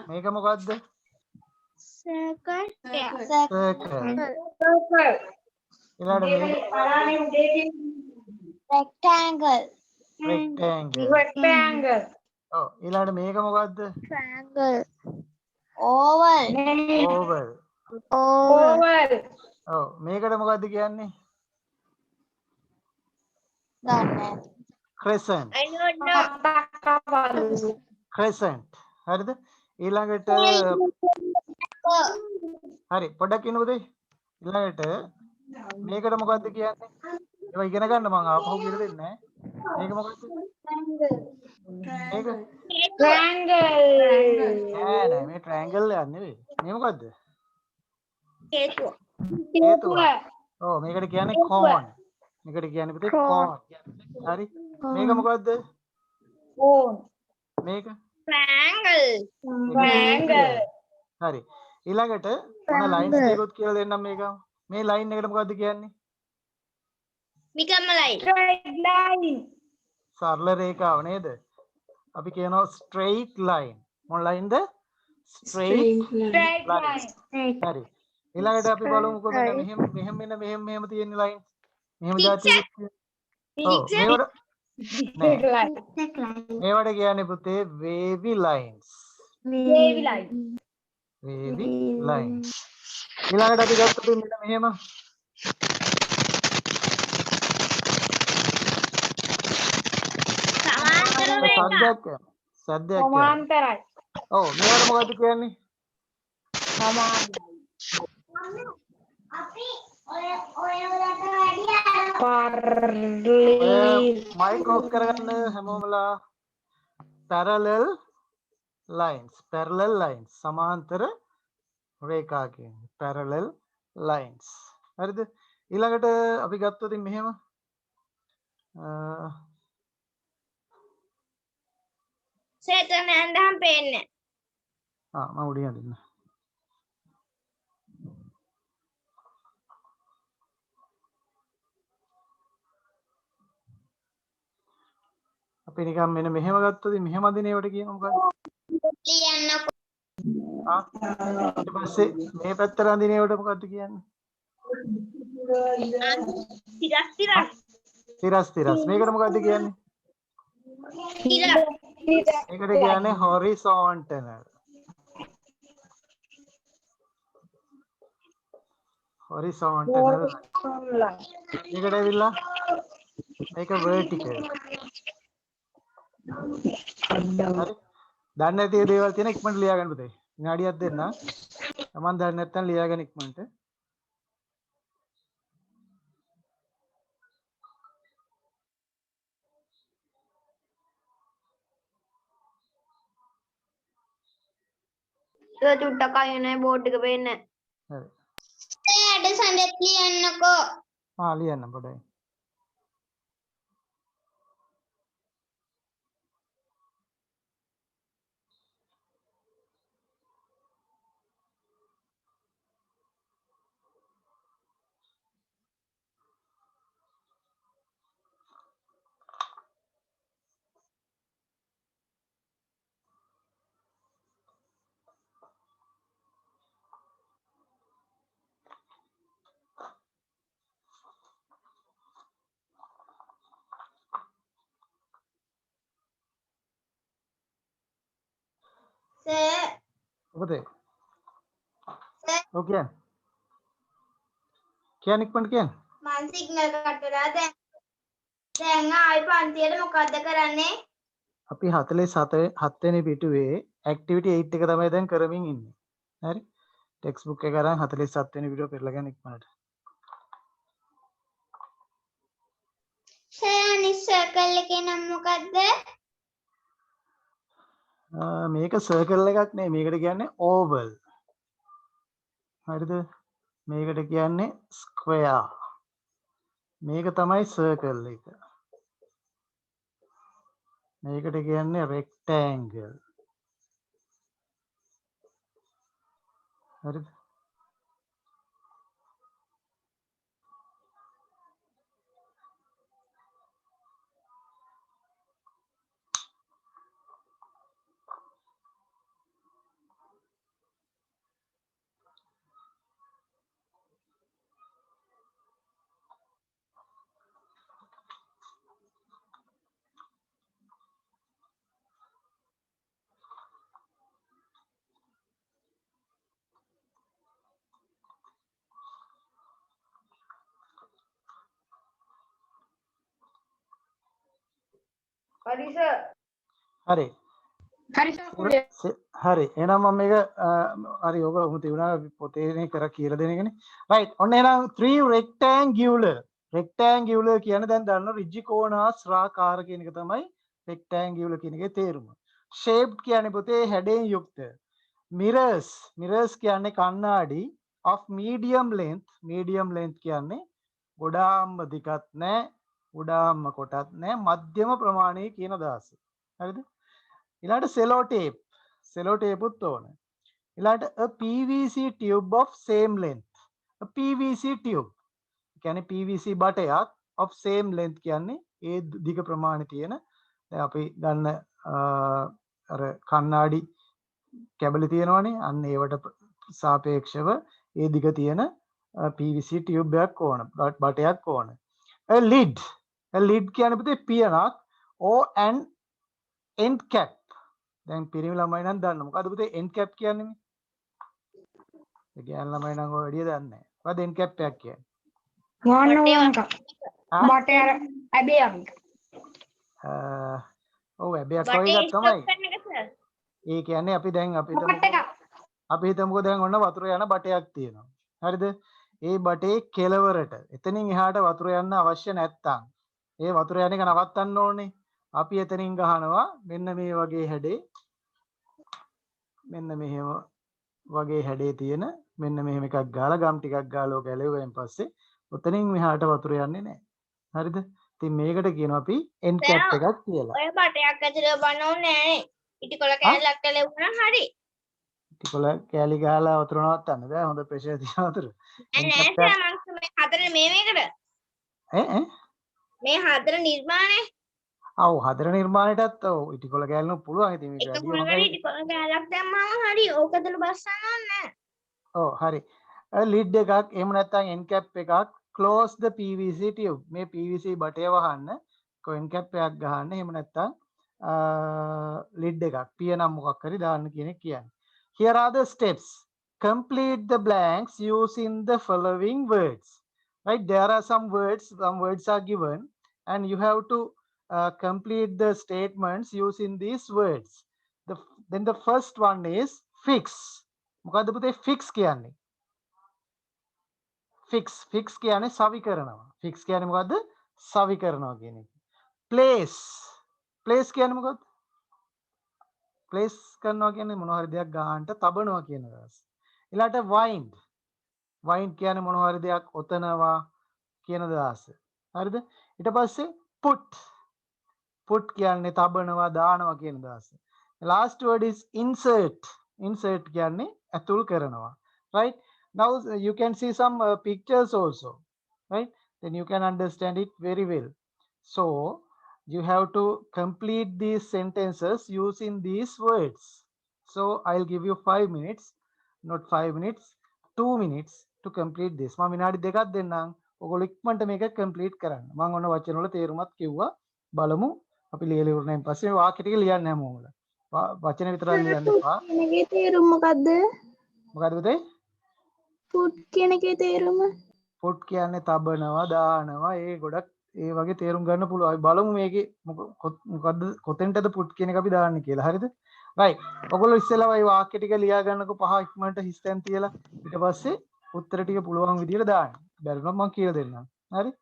මේක මොකද්ද? සර්කල්. සර්කල්. ඊළඟ මේ රෙක්ටැන්ගල්. rectangle. ඔව් ඊළඟ මේක මොකද්ද? triangle Orville. oval. ඕවල්. ඔව් මේකට මොකද්ද කියන්නේ? දන්නේ. crescent. I know not. crescent. හරිද? ඊළඟට හරි පොඩ්ඩක් ඉන්නකෝ දෙයි. ඊළඟට මේකට මොකද්ද කියන්නේ? ඒවා ඉගෙන ගන්න මම ආපහු කියලා දෙන්නේ නැහැ. මේක මොකද්ද? මේක Triangle. නෑ මේ triangle එකක් නෙවෙයි. මේ මොකද්ද? හේතුව. හේතුව. ඔව් මේකට කියන්නේ cone. මේකට කියන්නේ පුතේ cone. හරි. මේක මොකද්ද? Cone. මේක Triangle. Triangle. හරි. ඊළඟට මොන lines ටිකකුත් කියලා දෙන්නම් මේක. මේ line එකට මොකද්ද කියන්නේ? Become a line. Straight line. සරල රේඛාව නේද? අපි කියනවා straight line. මොන line ද? straight Straight line. line. හරි. ඊළඟට අපි බලමුකෝ මෙහෙම තියෙන line. මෙහෙම જાති ඔව් මේවට නෑ. මේවට කියන්නේ පුතේ wavy lines. Wavy line. wavy lines. ඊළඟට අපි ගත්තොත් මෙන්න මෙහෙම සද්දයක් සමාන්තරයි. ඔව් මේවට මොකද්ද කියන්නේ? සමාන්තරයි. අපි ඔය ඔයලට වැඩි මයික් ඔෆ් කරගන්න හැමෝමලා. parallel lines සමාන්තර රේඛා කියන්නේ parallel lines. හරිද? ඊළඟට අපි ගත්තොත් මෙහෙම සේතන ඇඳහම් පේන්නේ. මම උඩින් අදින්න. අපි නිකන් මෙන්න මෙහෙම ගත්තොත් මෙහෙම අදින ඒවට කියන මොකක්ද? ලියන්නකො. ඊට පස්සේ මේ පැත්තට අදින ඒවට මොකක්ද කියන්නේ? තිරස්. මේකට මොකක්ද කියන්නේ? මේකට කියන්නේ horizontal. මේකට ඇවිල්ලා මේක vertical. හරි. දන්නේ නැති දේවල් තියෙන ඉක්මනට ලියා ගන්න පුතේ. විනාඩියක් දෙන්න. Taman දන්නේ නැත්නම් ලියා ගන්න ඉක්මනට. ඒක චුට්ටක් අයනේ බෝඩ් එක පේන්නේ. හරි. ඇඩ සඳත් ලියන්නකෝ. ලියන්න පොඩ්ඩයි. පුතේ. ඔකේ. කියන්න ඉක්මනට කියන්න. මං සිග්නල් කට් වෙලා දැන් ආයි පන්තියට මොකද්ද කරන්නේ? අපි 47 වෙනි පිටුවේ activity 8 එක තමයි දැන් කරමින් ඉන්නේ. හරි? ටෙක්ස්ට් බුක් එක අරන් 47 වෙනි පිටුව පෙරලා ගන්න ඉක්මනට. අනිත් සර්කල් එකේ නම මොකද්ද? මේක සර්කල් එකක් නෙවෙයි. මේකට කියන්නේ oval. හරිද? මේකට කියන්නේ square. මේක තමයි සර්කල් එක. මේකට කියන්නේ rectangle. හරිද? හරි සර්. හරි. හරි. එහෙනම් මම මේක හරි ඔක උඹ තියුණා පොතේනේ කර කියලා දෙන එකනේ. right. ඔන්න එහෙනම් 3 rectangular. rectangular කියන්නේ දැන් දන්න ඍජුකෝණාශ්‍රාකාර කියන එක තමයි rectangular කියන එකේ තේරුම. shaped කියන්නේ පුතේ හැඩයෙන් යුක්ත. mirrors කියන්නේ කණ්ණාඩි of medium length කියන්නේ ගොඩාක්ම දිගත් නැහැ උඩාම්ම කොටත් නැහැ මධ්‍යම ප්‍රමාණයේ කියන අදහස. හරිද? ඊළඟට sellotape උත් ඕන. ඊළඟට a PVC tube of same length. a PVC tube කියන්නේ PVC බටයක් of same length කියන්නේ ඒ දිග ප්‍රමාණය තියෙන දැන් අපි ගන්න අර කණ්ණාඩි කැබලි තියෙනවනේ අන්න ඒවට සාපේක්ෂව ඒ දිග තියෙන PVC tube එකක් ඕන බටයක් ඕන. a lid කියන්නේ පුතේ පියනක් or an end cap. දැන් පිරිමි ළමයි නම් දන්න මොකද්ද පුතේ end cap කියන්නේ මේ? ඒ ගෑනු ළමයි නම් ඔය වැඩිය දන්නේ නැහැ. මොකද්ද end cap එකක් කියන්නේ? බටේ අර ඇබයක්. ඔව් ඇබයක් වගේ එකක් තමයි. ඒ කියන්නේ අපි දැන් අපි හිතමුකෝ දැන් ඔන්න වතුර යන බටයක් තියෙනවා. හරිද? ඒ බටේ කෙලවරට. එතනින් එහාට වතුර යන්න අවශ්‍ය නැත්තම් ඒ වතුර යන එක නවත්තන්න ඕනේ. අපි එතනින් ගහනවා මෙන්න මේ වගේ හැඩේ. මෙන්න මෙහෙම වගේ හැඩේ තියෙන මෙන්න මෙහෙම එකක් ගාලා ගම් ටිකක් ගාලා ඔක ඇලෙවෙන් පස්සේ උතනින් මෙහාට වතුර යන්නේ නැහැ. හරිද? ඉතින් මේකට කියනවා අපි end cap එකක් කියලා. ඔය බටයක් ඇතුලේ බන්න ඕනේ නෑනේ. ඉටිකොල කෑල්ලක් කළෙවුණා හරි. ටිකොල කෑලි ගහලා වතුර නවත්තන්න බෑ. හොඳ ප්‍රෙෂර් තියෙන වතුර. end නෑ cap සර් මං මේ හතර මේකට ඈ මේ හතර නිර්මාණය ඔව් හතර නිර්මාණයටත් ඔව් ඉටිකොල කෑල්ලම පුළුවන්. ඉතින් මේක එක වැඩි කුණකට හොඳයි. ඉටිකොල කෑල්ලක් දැම්මම හරි. ඕක ඇතුලේ බස්සන්න ඕනේ නෑ. ඔව් හරි. lid එකක් එහෙම නැත්නම් end cap එකක් close the PVC tube. මේ PVC බටය වහන්න end cap එකක් ගහන්න. එහෙම නැත්නම් lid එකක් පිය නම් මොකක් හරි දාන්න කියන එක කියන්නේ. Here are the steps. Complete the blanks using the following words. Right? There are some words are given and you have to complete the statements using these words. Then the first one is fix. මොකද්ද පුතේ fix කියන්නේ? fix කියන්නේ සවි කරනවා. fix කියන්නේ මොකද්ද? සවි කරනවා කියන එක. place කියන්නේ මොකද්ද? place කරනවා කියන්නේ මොනවා හරි දෙයක් ගන්නට තබනවා කියන අදහස. ඊළාට wind කියන්නේ මොනවා හරි දෙයක් ඔතනවා කියන අදහස. හරිද? ඊට පස්සේ put කියන්නේ තබනවා දානවා කියන අදහස. Last word is insert කියන්නේ ඇතුල් කරනවා. Right? Now you can see some pictures also. Right? Then you can understand it very well. So you have to complete these sentences using these words. So I'll give you 5 minutes, not 5 minutes, 2 minutes to complete this. මම විනාඩි දෙකක් දෙන්නම්. ඔයගොල්ලෝ ඉක්මනට මේක complete කරන්න. මම ඔන්න වචන වල තේරුමත් කිව්වා. බලමු අපි ලියලා ඉවරනයින් පස්සේ වාක්‍ය ටික ලියන්න හැමෝම. වචන විතරක් ලියන්න එපා. කියනගේ තේරුම මොකද්ද? මොකද පුතේ? ෆුඩ් කියන එකේ තේරුම? put කියන්නේ තබනවා දානවා ඒ ගොඩක් ඒ වගේ තේරුම් ගන්න පුළුවන්. අපි බලමු මේකේ මොකද්ද කොතෙන්ටද put කියන එක අපි දාන්නේ කියලා. හරිද? right. ඔයගොල්ලෝ ඉස්සෙල්ලා ওই වාක්‍ය ටික ලියා ගන්නකො පහ ඉක්මනට හිස්තැන් තියලා ඊට පස්සේ උත්තර ටික පුළුවන් විදියට දාන්න. බැරිනම් මම කියලා දෙන්නම්. හරි?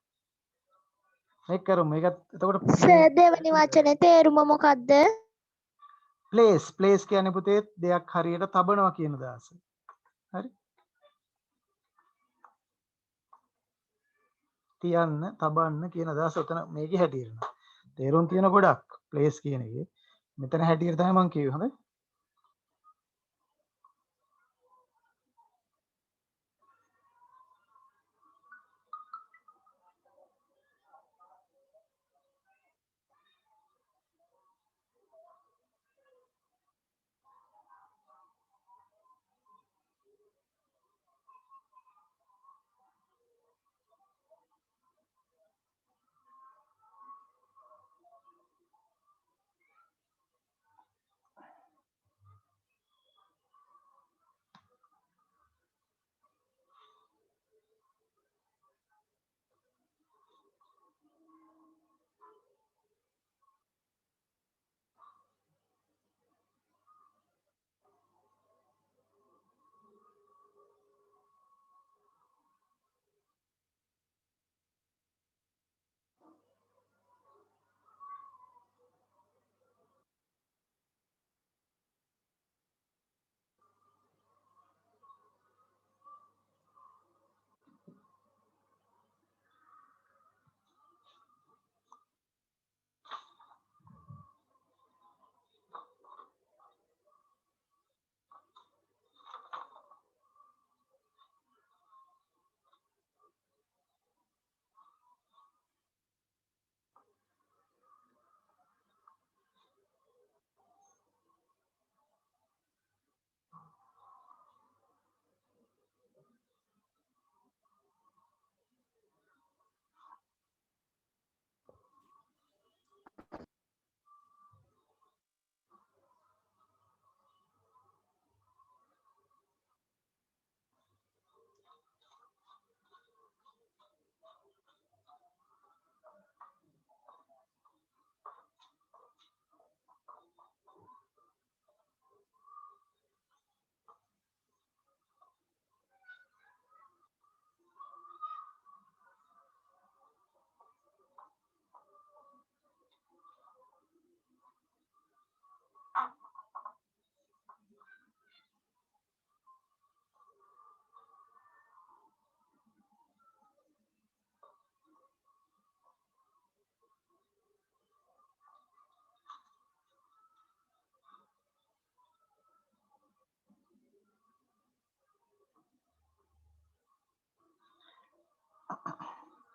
මේක කරමු. මේක එතකොට සර් දෙවනි වචනේ තේරුම මොකද්ද? place කියන්නේ පුතේ දෙයක් හරියට තබනවා කියන දාස. හරි? තියන්න තබන්න කියන අදහස උතන මේකේ හැටියට. තේරුම් තියෙන ගොඩක් place කියන එකේ. මෙතන හැටියට තමයි මම කිව්වේ. හොඳයි?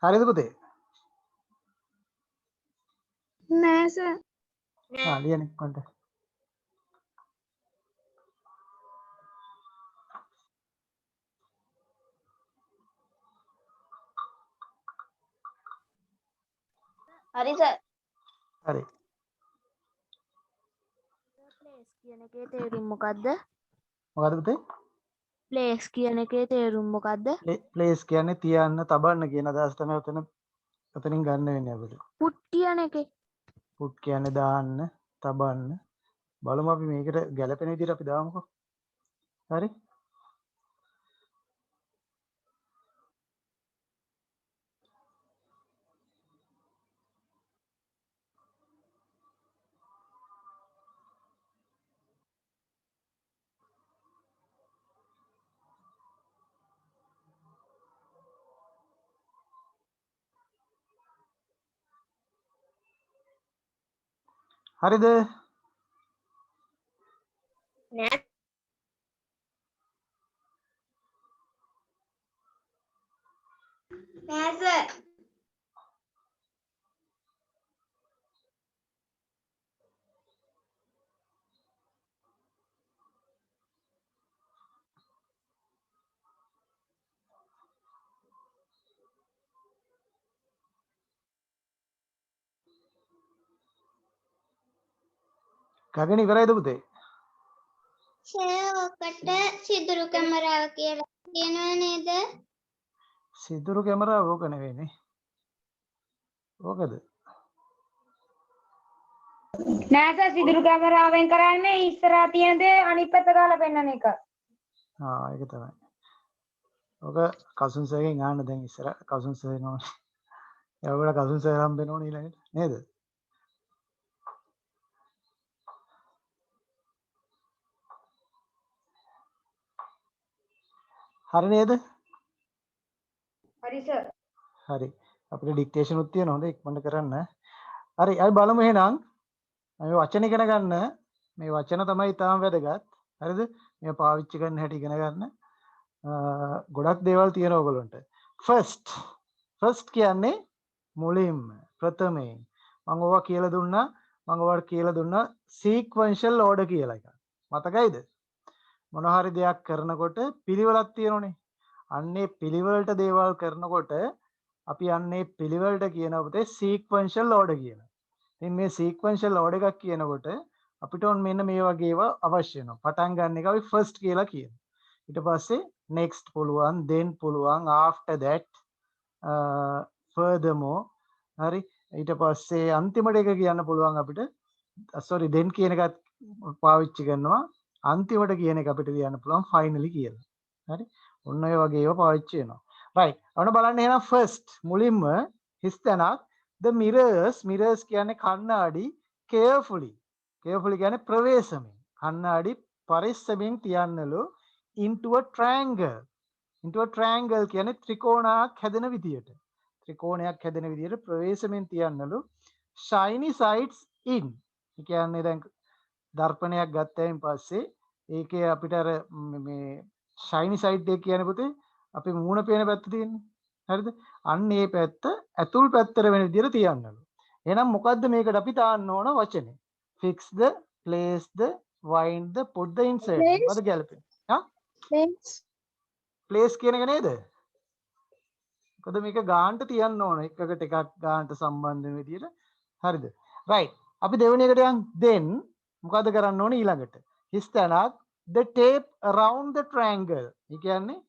හරිද පුතේ? නෑ සර්. ලියන්න කොන්ට. හරි සර්. හරි. ප්ලේස් කියන එකේ තේරුම මොකද්ද? මොකද පුතේ? ප්ලේස් කියන එකේ තේරුම මොකද්ද? ප්ලේස් කියන්නේ තියන්න තබන්න කියන අදහස තමයි උතනින් ගන්න වෙන්නේ අපිට. පුට් කියන එකේ පුට් කියන්නේ දාන්න, තබන්න. බලමු අපි මේකට ගැළපෙන විදිහට අපි දාමුකෝ. හරි? හරිද? නෑ සර්. ගගන ඉවරයිද පුතේ? සර් ඔකට සිදුරු කැමරාව කියලා කියනවා නේද? සිදුරු කැමරාව ඕක නෙවෙයිනේ. ඕකද? නෑ සර් සිදුරු කැමරාවෙන් කරන්නේ ඉස්සරහා තියෙන දේ අනිත් පැත්ත ගාලා පෙන්වන එක. ඒක තමයි. ඕක කසුන් සර්ගෙන් අහන්න දැන් ඉස්සර කසුන් සර් එනවා. එයාගොල්ලෝ කසුන් සර් හම්බ වෙනවනේ ඊළඟට නේද? හරි නේද? හරි සර්. හරි. අපිට ඩික්ටේෂන් උත් තියෙනවා. හොඳ ඉක්මනට කරන්න. හරි. අපි බලමු එහෙනම්. මේ වචන ඉගෙන ගන්න. මේ වචන තමයි ඊටාම වැදගත්. හරිද? මේ පාවිච්චි කරන්න හැටි ඉගෙන ගන්න. ගොඩක් දේවල් තියෙනවා ඔයගොල්ලන්ට. ෆස්ට් කියන්නේ මුලින්ම ප්‍රථමයෙන්. මම ඕවා කියලා දුන්නා. මම ඔයාලට කියලා දුන්නා සීක්වෙන්ෂල් ඕඩර් කියලා එකක්. මතකයිද? මොන හරි දෙයක් කරනකොට පිළිවෙලක් තියෙනනේ. අන්නේ පිළිවෙලට දේවල් කරනකොට අපි අන්නේ පිළිවෙලට කියන පුතේ සීක්වෙන්ෂල් ඕඩර් කියලා. ඉතින් මේ සීක්වෙන්ෂල් ඕඩර් එකක් කියනකොට අපිට ඔන්න මෙන්න මේ වගේ ඒවා අවශ්‍ය වෙනවා. පටන් ගන්න එක අපි ෆස්ට් කියලා කියනවා. ඊට පස්සේ next පුළුවන්, then පුළුවන්, after that, furthermore. හරි. ඊට පස්සේ අන්තිමට එක කියන්න පුළුවන් අපිට sorry then කියන එකත් පාවිච්චි කරනවා. අන්තිමට කියන එක අපිට කියන්න පුළුවන් finally කියලා. හරි. ඔන්න ඔය වගේ ඒවා පාවිච්චි වෙනවා. right. ඔන්න බලන්න එහෙනම් first මුලින්ම හිස් තැනක් the mirrors කියන්නේ කණ්ණාඩි carefully කියන්නේ ප්‍රවේශමෙන් කණ්ණාඩි පරිස්සමෙන් තියන්නලු into a triangle කියන්නේ ත්‍රිකෝණයක් හැදෙන විදියට ප්‍රවේශමෙන් තියන්නලු shiny sides in කියන්නේ දැන් දර්පණයක් ගත්තයින් පස්සේ ඒකේ අපිට අර මේ shiny side එක කියන්නේ පුතේ අපි මූණ පේන පැත්ත තියෙන්නේ හරිද අන්න ඒ පැත්ත ඇතුල් පැත්තට වෙන විදියට තියන්නලු එහෙනම් මොකද්ද මේකට අපි දාන්න ඕන වචනේ fix the place the wind the put the insert මොකද ගැලපෙන්නේ place කියන එක නේද මොකද මේක ගානට තියන්න ඕන එකකට එකක් ගානට සම්බන්ධ වෙන විදියට හරිද right අපි දෙවෙනි එකට යන් then මොකද කරන්න ඕනේ ඊළඟට හිස් තැනක් the tape around the triangle ඒ කියන්නේ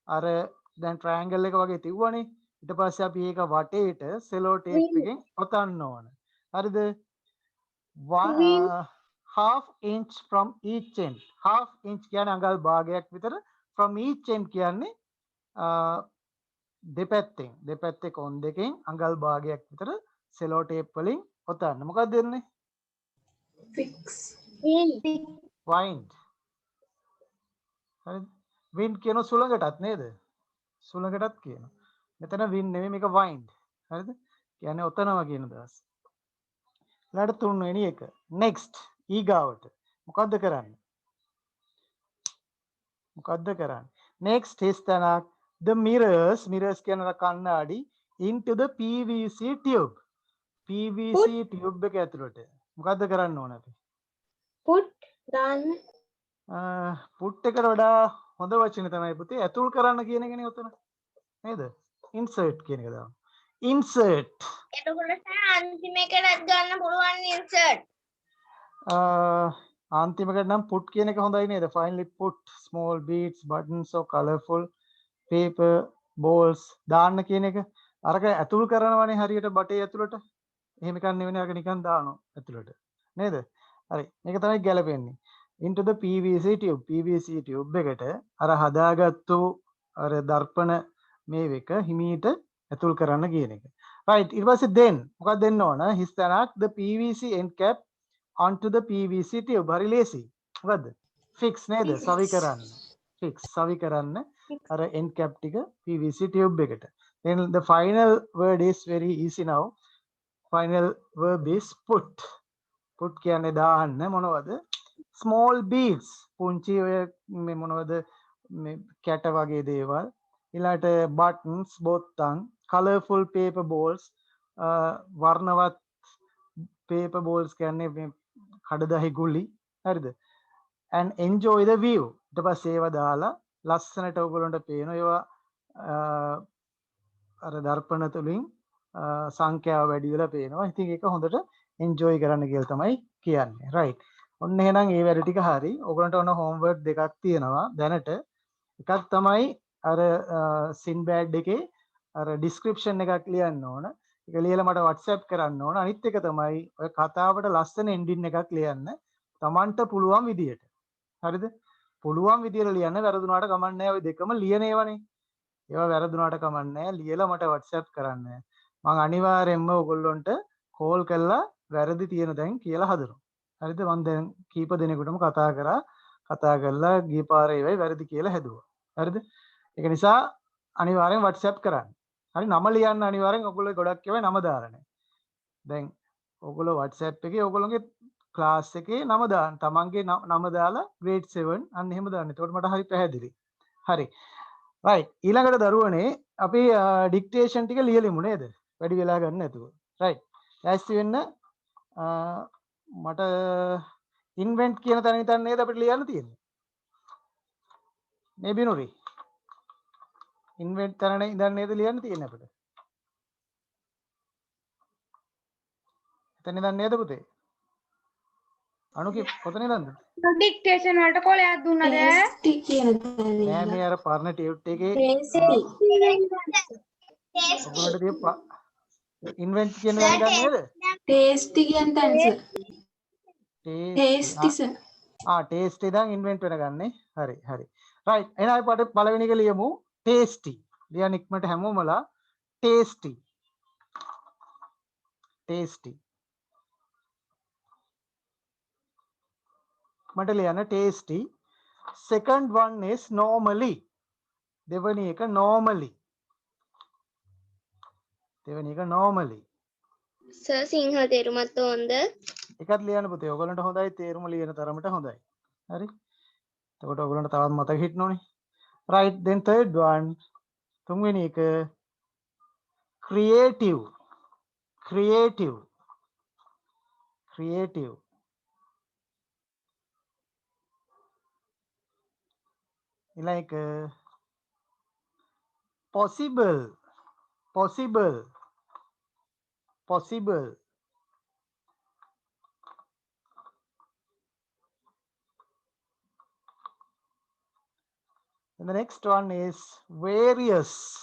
අර දැන් triangle එක වගේ තියුවනේ ඊට පස්සේ අපි ඒක වටේට cello tape එකෙන් ඔතන්න ඕන හරිද half inch from each end half inch කියන්නේ අඟල් භාගයක් විතර from each end කියන්නේ දෙපැත්තේ කොන් දෙකෙන් අඟල් භාගයක් විතර cello tape වලින් ඔතන්න මොකක්ද දෙන්නේ wind හරි wind කියන සුළඟටත් නේද සුළඟටත් කියනවා මෙතන wind නෙමෙයි මේක wind හරිද කියන්නේ ඔතනවා කියන දවස් ඊළඟට තුන්වෙනි එක next ඊගාවට මොකද්ද කරන්නේ next හිස් තැනක් the mirrors කියන කණ්ණාඩි into the PVC tube. PVC tube එක ඇතුළට. මොකද්ද කරන්න ඕන අපි? put දාන්න. put එකට වඩා හොඳ වචනේ තමයි පුතේ ඇතුල් කරන්න කියන එකනේ උතන. නේද? insert කියන එක දාමු. insert. එතකොට අන්තිම එකටත් ගන්න පුළුවන් insert. අන්තිමකට නම් put කියන එක හොඳයි නේද? finally put small beads, buttons or colorful paper balls දාන්න කියන එක. අරක ඇතුල් කරනවනේ හරියට බටේ ඇතුළට. එහෙම එකක් නෙවෙයි අරක නිකන් දානවා ඇතුළට. නේද? හරි. මේක තමයි ගැලපෙන්නේ. into the PVC tube. PVC tube එකට අර හදාගත්තු අර දර්පණ මේක හිමීට ඇතුල් කරන්න කියන එක. right. ඊට පස්සේ then මොකක්ද දෙන්න ඕන? his තැනක් the PVC end cap onto the PVC tube. හරි ලේසි. මොකද්ද? fix නේද? සවි කරන්න. fix සවි කරන්න අර end cap ටික PVC tube එකට. then the final word is very easy now. final verb is put. put කියන්නේ දාන්න මොනවද? small beads පුංචි ඔය මේ මොනවද මේ කැට වගේ දේවල් ඊළාට buttons බොත්තම් colorful paper balls වර්ණවත් paper balls කියන්නේ මේ කඩදාහි ගුලි හරිද and enjoy the view ඊට පස්සේ ඒවා දාලා ලස්සනට ඔයගොල්ලන්ට පේනවා ඒවා අර දර්පණ තුලින් සංඛ්‍යාව වැඩි වෙලා පේනවා. ඉතින් ඒක හොඳට එන්ජොයි කරන්න කියලා තමයි කියන්නේ. right. ඔන්න එහෙනම් මේ වැඩ ටික හරි. ඔයගලන්ට ඔන්න හෝම්වර්ක් දෙකක් තියෙනවා දැනට. එකක් තමයි අර සින්බෑඩ් එකේ අර ඩිස්ක්‍රිප්ෂන් එකක් ලියන්න ඕන. ඒක ලියලා මට WhatsApp කරන්න ඕන. අනිත් එක තමයි ඔය කතාවට ලස්සන එන්ඩින් එකක් ලියන්න. Tamanට පුළුවන් විදියට. හරිද? පුළුවන් විදියට ලියන්න වැරදුනාට කමක් නැහැ. ඔය දෙකම ලියන ඒවානේ. ඒවා වැරදුනාට කමක් නැහැ. ලියලා මට WhatsApp කරන්න. මම අනිවාර්යයෙන්ම ඔයගොල්ලන්ට කෝල් කරලා වැරදි තියෙන දැන් කියලා හදනවා. හරිද? මම දැන් කීප දෙනෙකුටම කතා කරලා ගිය පාරේ ඒවයි වැරදි කියලා හැදුවා. හරිද? ඒක නිසා අනිවාර්යෙන් WhatsApp කරන්න. හරි නම ලියන්න අනිවාර්යෙන් ඔයගොල්ලෝ ගොඩක් ඒවා නම දාලා නැහැ. දැන් ඔයගොල්ලෝ WhatsApp එකේ ඔයගොල්ලෝගේ ක්ලාස් එකේ නම දාන්න. තමන්ගේ නම දාලා grade 7 අන්න එහෙම දාන්න. එතකොට මට හරි පැහැදිලි. හරි. right. ඊළඟට දරුවනේ අපි ඩික්ටේෂන් ටික ලියලිමු නේද? වැඩි වෙලා ගන්න නැතුව. right. ලෑස්ති වෙන්න මට ඉන්වෙන්ට් කියන තැන ඉතින් නේද අපිට ලියන්න තියෙන්නේ. මේ බිනුරි. ඉන්වෙන්ට් තැන ඉඳන් නේද ලියන්න තියෙන්නේ අපිට. එතන ඉඳන් නේද පුතේ? අනුකි කොතන ඉඳන්ද? ඩික්ටේෂන් වලට කොලයක් දුන්නද? නෑ මේ අර පරණ ටියුට් එකේ ඔයගොල්ලන්ට තියපා ඉන්වෙන්ට් කියන එක ගන්න නේද? ටේස්ටි කියන තැන සර්. ටේස්ටි සර්. ටේස්ටි ඉඳන් ඉන්වෙන්ට් වෙන ගන්නේ. හරි හරි. right. එහෙනම් අපි පළවෙනි එක ලියමු ටේස්ටි. ලියන්න ඉක්මනට හැමෝමලා ටේස්ටි. ටේස්ටි. මට ලියන්න ටේස්ටි. second one is normally. දෙවෙනි එක normally. දෙවෙනි එක normally. සර් සිංහල තේරුමත් ඕනද? එකත් ලියන්න පුතේ. ඔයගලන්ට හොඳයි තේරුම ලියන තරමට හොඳයි. හරි. එතකොට ඔයගලන්ට තවත් මතක හිටිනෝනේ. right. then third one. තුන්වෙනි එක creative. creative. creative. ඊළඟ එක possible. possible. possible. and the next one is various.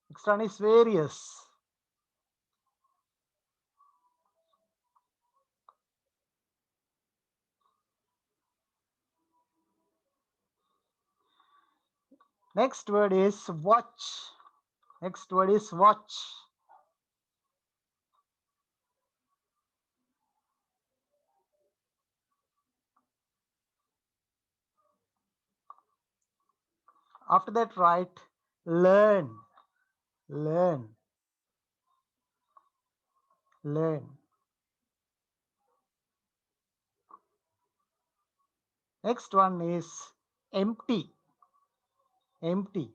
Next one is various. Next word is watch. Next word is watch. After that, write learn. Learn. Learn. Next one is empty. Empty.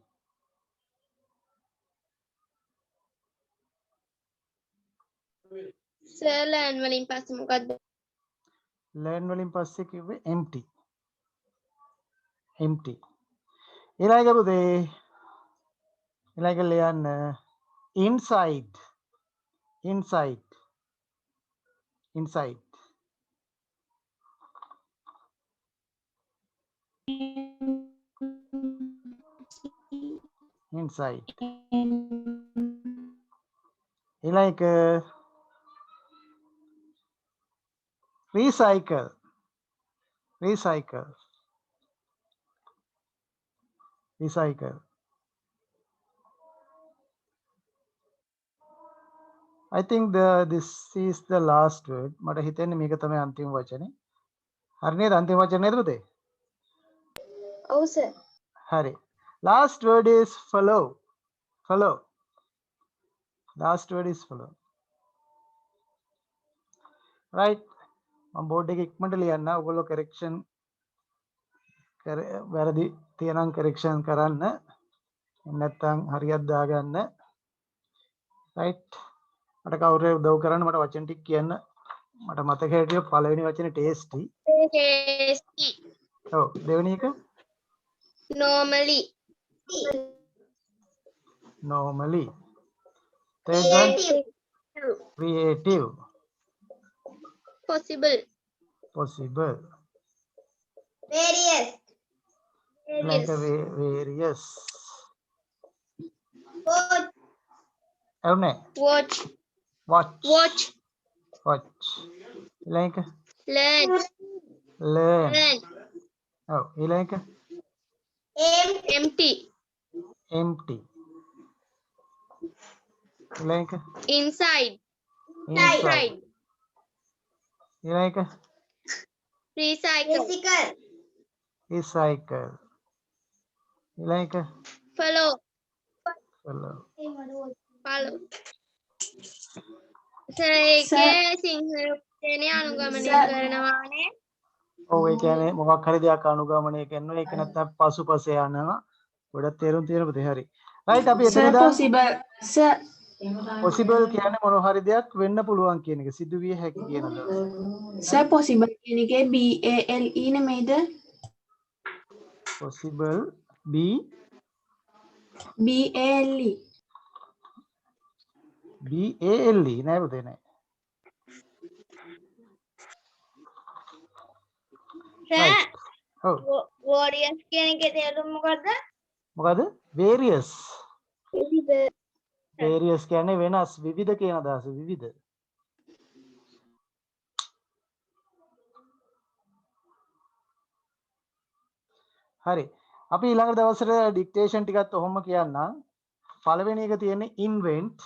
Sir learn වලින් පස්සේ මොකද්ද? learn වලින් පස්සේ කිව්වේ empty. empty. ඊළඟ පුතේ ඊළඟ ලියන්න inside. inside. inside. inside. ඊළඟ recycle. recycle. recycle. I think this is the last word. මට හිතෙන්නේ මේක තමයි අන්තිම වචනේ. හරි නේද? අන්තිම වචනේ නේද පුතේ? ඔව් සර්. හරි. Last word is follow. follow. Last word is follow. Right. මම බෝඩ් එකේ ඉක්මනට ලියන්න. ඔයගොල්ලෝ correction වැරදි තියෙනම් correction කරන්න. නැත්නම් හරියට දාගන්න. right. මට කවුරු උදව් කරන්න මට වචන ටික කියන්න. මට මතක හිටිය පළවෙනි වචනේ tasty. tasty. ඔව් දෙවෙනි එක normally. normally. third one creative. possible. possible. various. like various. watch. එවනේ watch. watch. watch. watch. like learn. learn. learn. oh like empty. empty. like inside. inside. like recycle. recycle. like follow. follow. follow. Sir ඒකේ සිංහල වචනේ අනුගමනය කරනවානේ. ඔව් ඒ කියන්නේ මොකක් හරි දෙයක් අනුගමනය කරනවා. ඒක නැත්නම් පසුපස යනවා. ගොඩක් තේරුම් තියෙන පුතේ හරි. right අපි එතන දාන්න. possible sir possible කියන්නේ මොන හරි දෙයක් වෙන්න පුළුවන් කියන එක. සිදු විය හැකි කියන දේ. sir possible කියන එකේ BALE නෙමෙයිද? possible BALE BALE නෑ පුතේ නෑ. right. ඔව්. warriors කියන එකේ තේරුම මොකද්ද? මොකද? various. various කියන්නේ වෙනස් විවිධ කියන අදහස විවිධ. හරි. අපි ඊළඟ දවසට ඩික්ටේෂන් ටිකත් ඔහොම කියන්නම්. පළවෙනි එක තියෙන්නේ invent.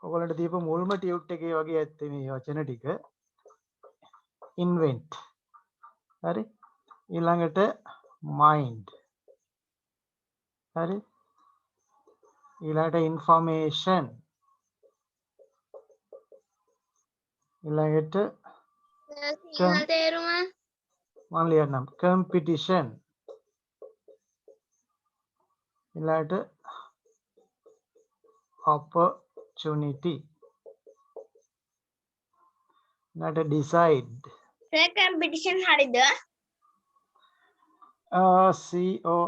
ඔයගොල්ලන්ට දීපු මුල්ම ටියුට් එකේ වගේ ඇත්තේ මේ වචන ටික. invent. හරි. ඊළඟට mind. හරි. ඊළඟට information. ඊළඟට සිංහල තේරුම මම ලියන්නම් competition. ඊළඟට opportunity. ඊළඟට decide. සර් කම්පිටිෂන් හරිද?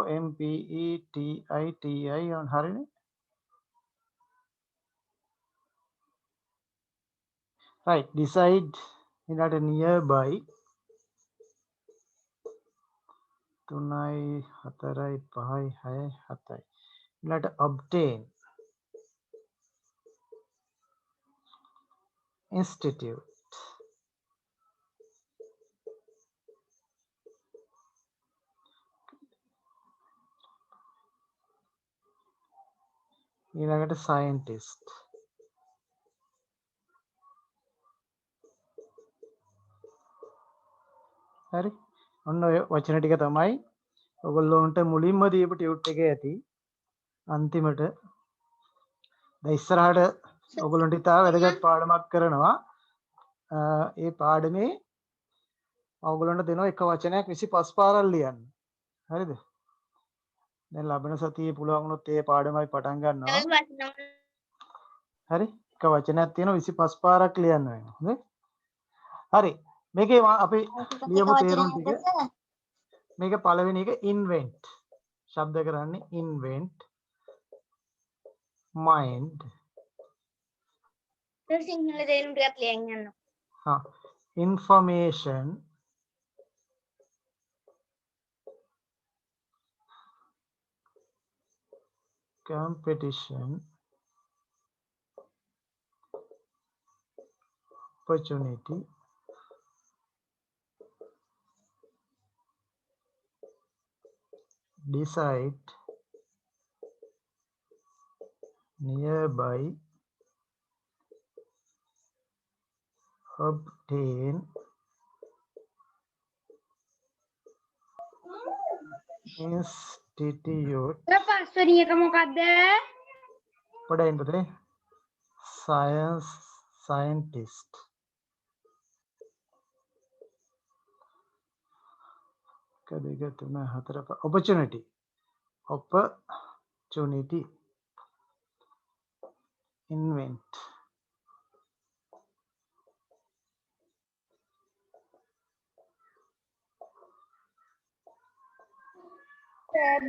COMPETITI on හරිනේ. right. decide. ඊළඟට nearby. 3යි 4යි 5යි 6යි 7යි. ඊළඟට obtain. institute. ඊළඟට scientist. හරි. ඔන්න ඔය වචන ටික තමයි ඔයගොල්ලෝන්ට මුලින්ම දීපු ටියුට් එකේ ඇති. අන්තිමට දැන් ඉස්සරහට ඔයගොල්ලන්ට ඉතාල වැදගත් පාඩමක් කරනවා. ඒ පාඩමේ ඔයගොල්ලන්ට දෙනවා එක වචනයක් 25 පාරක් ලියන්න. හරිද? දැන් ලබන සතියේ පුළුවන් වුණොත් ඒ පාඩමයි පටන් ගන්නවා. හරි එක වචනයක් තියෙනවා 25 පාරක් ලියන්න වෙනවා. හොඳයි. හරි. මේකේ අපි ලියමු තේරුම් ටික. මේක පළවෙනි එක invent. ශබ්ද කරන්නේ invent mind. සිංහල තේරුම් ටිකක් ලියන්න යනවා. හා information competition opportunity decide nearby obtain institute පස්වෙනි එක මොකද්ද? පොඩ්ඩක් පුතේ science scientist එක දෙක තුන හතර පහ opportunity invent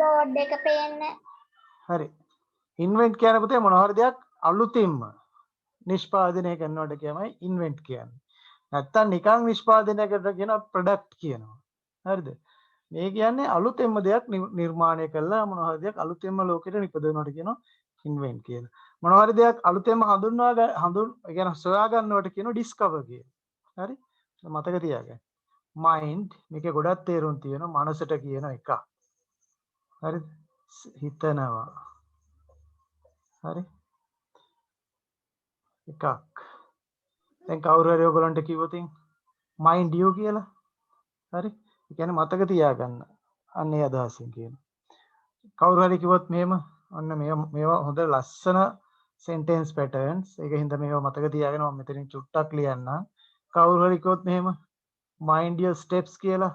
බෝඩ් එක පේන්න. හරි invent කියන්නේ පුතේ මොනවා හරි දෙයක් අලුතින්ම නිෂ්පාදනය කරනවට කියමයි invent කියන්නේ. නැත්තම් නිකන් නිෂ්පාදනය කරන කියන product කියනවා. හරිද? මේ කියන්නේ අලුතෙන්ම දෙයක් නිර්මාණය කළා මොනවා හරි දෙයක් අලුතෙන්ම ලෝකෙට නිපදවනවට කියනවා invent කියලා. මොනවා හරි දෙයක් අලුතෙන්ම කියන්නේ සොයා ගන්නවට කියනවා discover කියලා. හරි? මතක තියාගන්න. mind මේකේ ගොඩක් තේරුම් තියෙනවා මනසට කියන එක. හරිද? හිතනවා. හරි? එකක්. දැන් කවුරු හරි ඔයගලන්ට කිව්වොත් mind you කියලා. හරි? ඒ කියන්නේ මතක තියාගන්න. අන්න ඒ අදහසින් කියනවා. කවුරු හරි කිව්වොත් මෙහෙම අන්න මේවා හොඳ ලස්සන sentence patterns. ඒක හින්දා මේවා මතක තියාගෙන මම මෙතනින් චුට්ටක් ලියන්නම්. කවුරු හරි කිව්වොත් මෙහෙම mind your steps කියලා.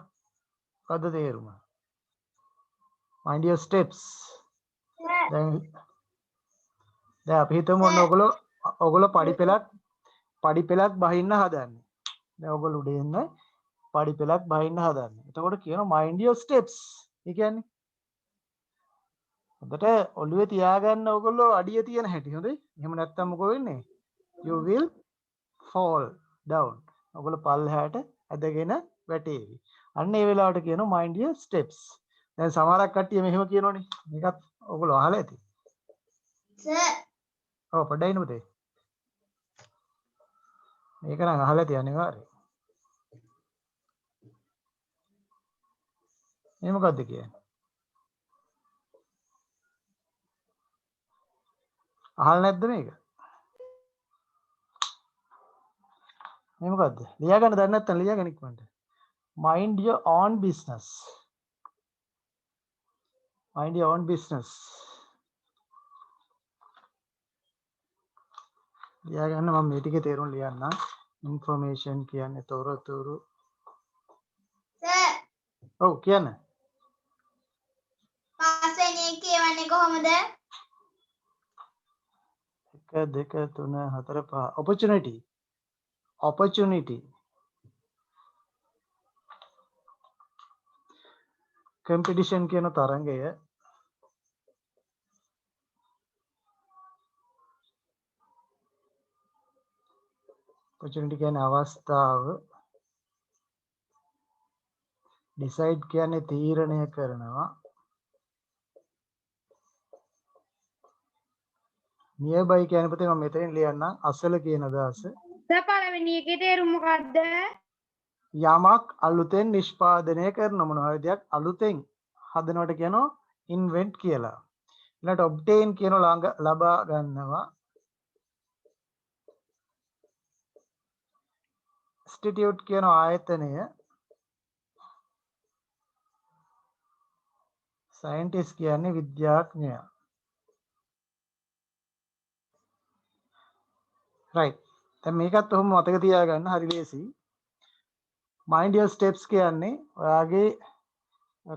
මොකද්ද තේරුම? mind your steps. දැන් අපි හිතමු ඔයගොල්ලෝ පඩි පෙළක් බහින්න හදන්නේ. දැන් ඔයගොල්ලෝ උඩ ඉන්නේ පඩි පෙළක් බහින්න හදන්නේ. එතකොට කියනවා mind your steps. ඒ කියන්නේ හොඳට ඔළුවේ තියාගන්න ඔයගොල්ලෝ අඩිය තියෙන හැටි හොඳයි. එහෙම නැත්නම් මොකෝ වෙන්නේ? You will fall down. ඔයගොල්ලෝ පල්ලෙහාට ඇදගෙන වැටේවි. අන්න ඒ වෙලාවට කියනවා mind your steps. දැන් සමහරක් කට්ටිය මෙහෙම කියනෝනේ. මේකත් ඔයගොල්ලෝ අහලා ඇති. සර් ඔව් පොඩ්ඩයි ඉන්න පුතේ. මේක නම් අහලා ඇති අනිවාර්යයෙන්. මේ මොකද්ද කියන්නේ? අහලා නැද්ද මේක? මේ මොකද්ද? ලියා ගන්න දන්නේ නැත්නම් ලියා ගන්න ඉක්මනට. Mind your own business. Mind your own business. ලියා ගන්න මම මේ ටිකේ තේරුම් ලියන්නම්. information කියන්නේ තොරතුරු. සර් ඔව් කියන්න. පස්වෙනි එක කියවන්නේ කොහොමද? 1 2 3 4 5 opportunity competition කියන තරංගය opportunity කියන්නේ අවස්ථාව decide කියන්නේ තීරණය කරනවා nearby කියන්නේ පුතේ මම මෙතනින් ලියන්නම් අසල කියන අදහස සර් පළවෙනි එකේ තේරුම මොකද්ද? යමක් අලුතෙන් නිෂ්පාදනය කරන මොනවා හරි දෙයක් අලුතෙන් හදනවට කියනවා invent කියලා. ඊළඟට obtain කියන ලබා ගන්නවා. institute කියන ආයතනය scientist කියන්නේ විද්‍යාඥයා. right. දැන් මේකත් ඔහොම මතක තියාගන්න හරි ලේසි. mind your steps කියන්නේ ඔයාගේ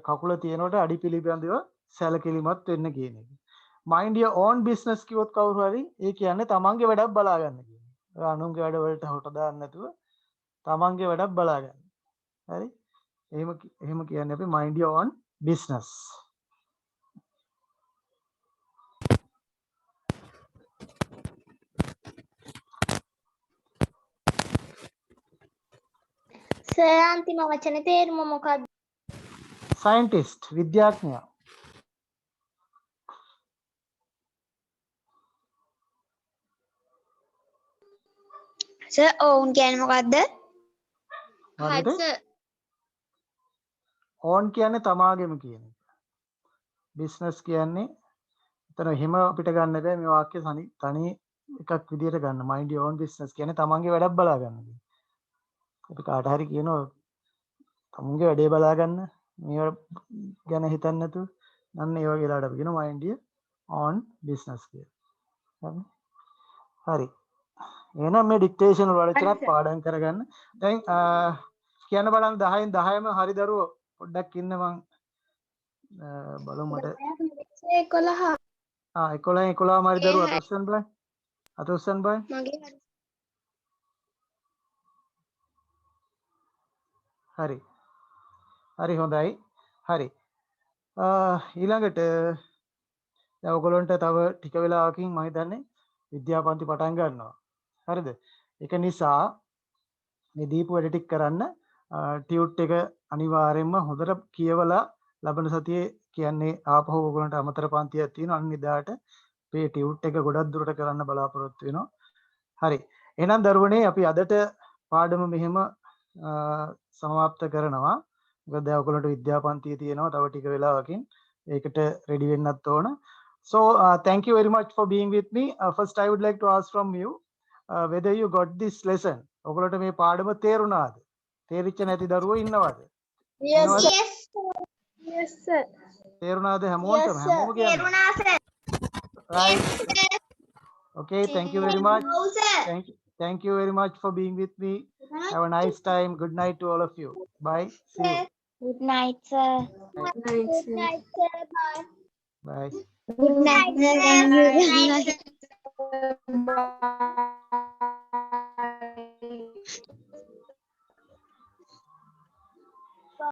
කකුල තියෙනකොට අඩි පිළිබඳව සැලකිලිමත් වෙන්න කියන එක. mind your own business කිව්වොත් කවුරු හරි ඒ කියන්නේ තමන්ගේ වැඩක් බලා ගන්න කියන්නේ. අනුන්ගේ වැඩ වලට හොට දාන්න නැතුව තමන්ගේ වැඩක් බලා ගන්න. හරි? එහෙම කියන්නේ අපි mind your own business. Sir අන්තිම වචනේ තේරුම මොකක්ද? Scientist විද්‍යාඥයා. සර් ඔවුන් කියන්නේ මොකද්ද? හරිද? own කියන්නේ තමාගේම කියන එක. business කියන්නේ එතන හිම අපිට ගන්න බෑ මේ වාක්‍ය තනි එකක් විදියට ගන්න. mind your own business කියන්නේ තමන්ගේ වැඩක් බලා ගන්න. අපි කාට හරි කියනවා තමන්ගේ වැඩේ බලා ගන්න. මේවා ගැන හිතන්නේ නැතුව අන්න ඒ වගේ ලාට අපි කියනවා mind your own business කියලා. හරි. එහෙනම් මේ dictation වල වලට පාඩම් කරගන්න. දැන් කියන්න බලන්න 10න් 10ම හරි දරුවෝ පොඩ්ඩක් ඉන්න මං බලමු මට 11 11ම හරි දරුවෝ අතොස්සන් බයි මගේ හරි හොඳයි හරි ඊළඟට දැන් ඔයගොල්ලන්ට තව ටික වෙලාවකින් මම හිතන්නේ විද්‍යාපන්ති පටන් ගන්නවා හරිද ඒක නිසා මේ දීපු වැඩ ටික කරන්න ටියුට් එක අනිවාර්යයෙන්ම හොඳට කියවලා ලබන සතියේ කියන්නේ ආපහු ඔයගොල්ලන්ට අමතර පන්තියක් තියෙනවා අනිදාට මේ ටියුට් එක ගොඩක් දුරට කරන්න බලාපොරොත්තු වෙනවා හරි එහෙනම් දරුවනේ අපි අදට පාඩම මෙහෙම සමාප්ත කරනවා මොකද දැන් ඔයගොල්ලන්ට විද්‍යාපන්තිය තියෙනවා තව ටික වෙලාවකින් ඒකට රෙඩි වෙන්නත් ඕන so thank you very much for being with me first I would like to ask from you whether you got this lesson ඔයගොල්ලන්ට මේ පාඩම තේරුණාද තේරිච්ච නැති දරුවෝ ඉන්නවද yes sir තේරුණාද හැමෝටම හැමෝම කියන්නේ තේරුණා sir right okay thank you very much ඔව් sir thank you very much for being with me have a nice time good night to all of you bye see you Good night, sir. good night sir bye bye good night sir bye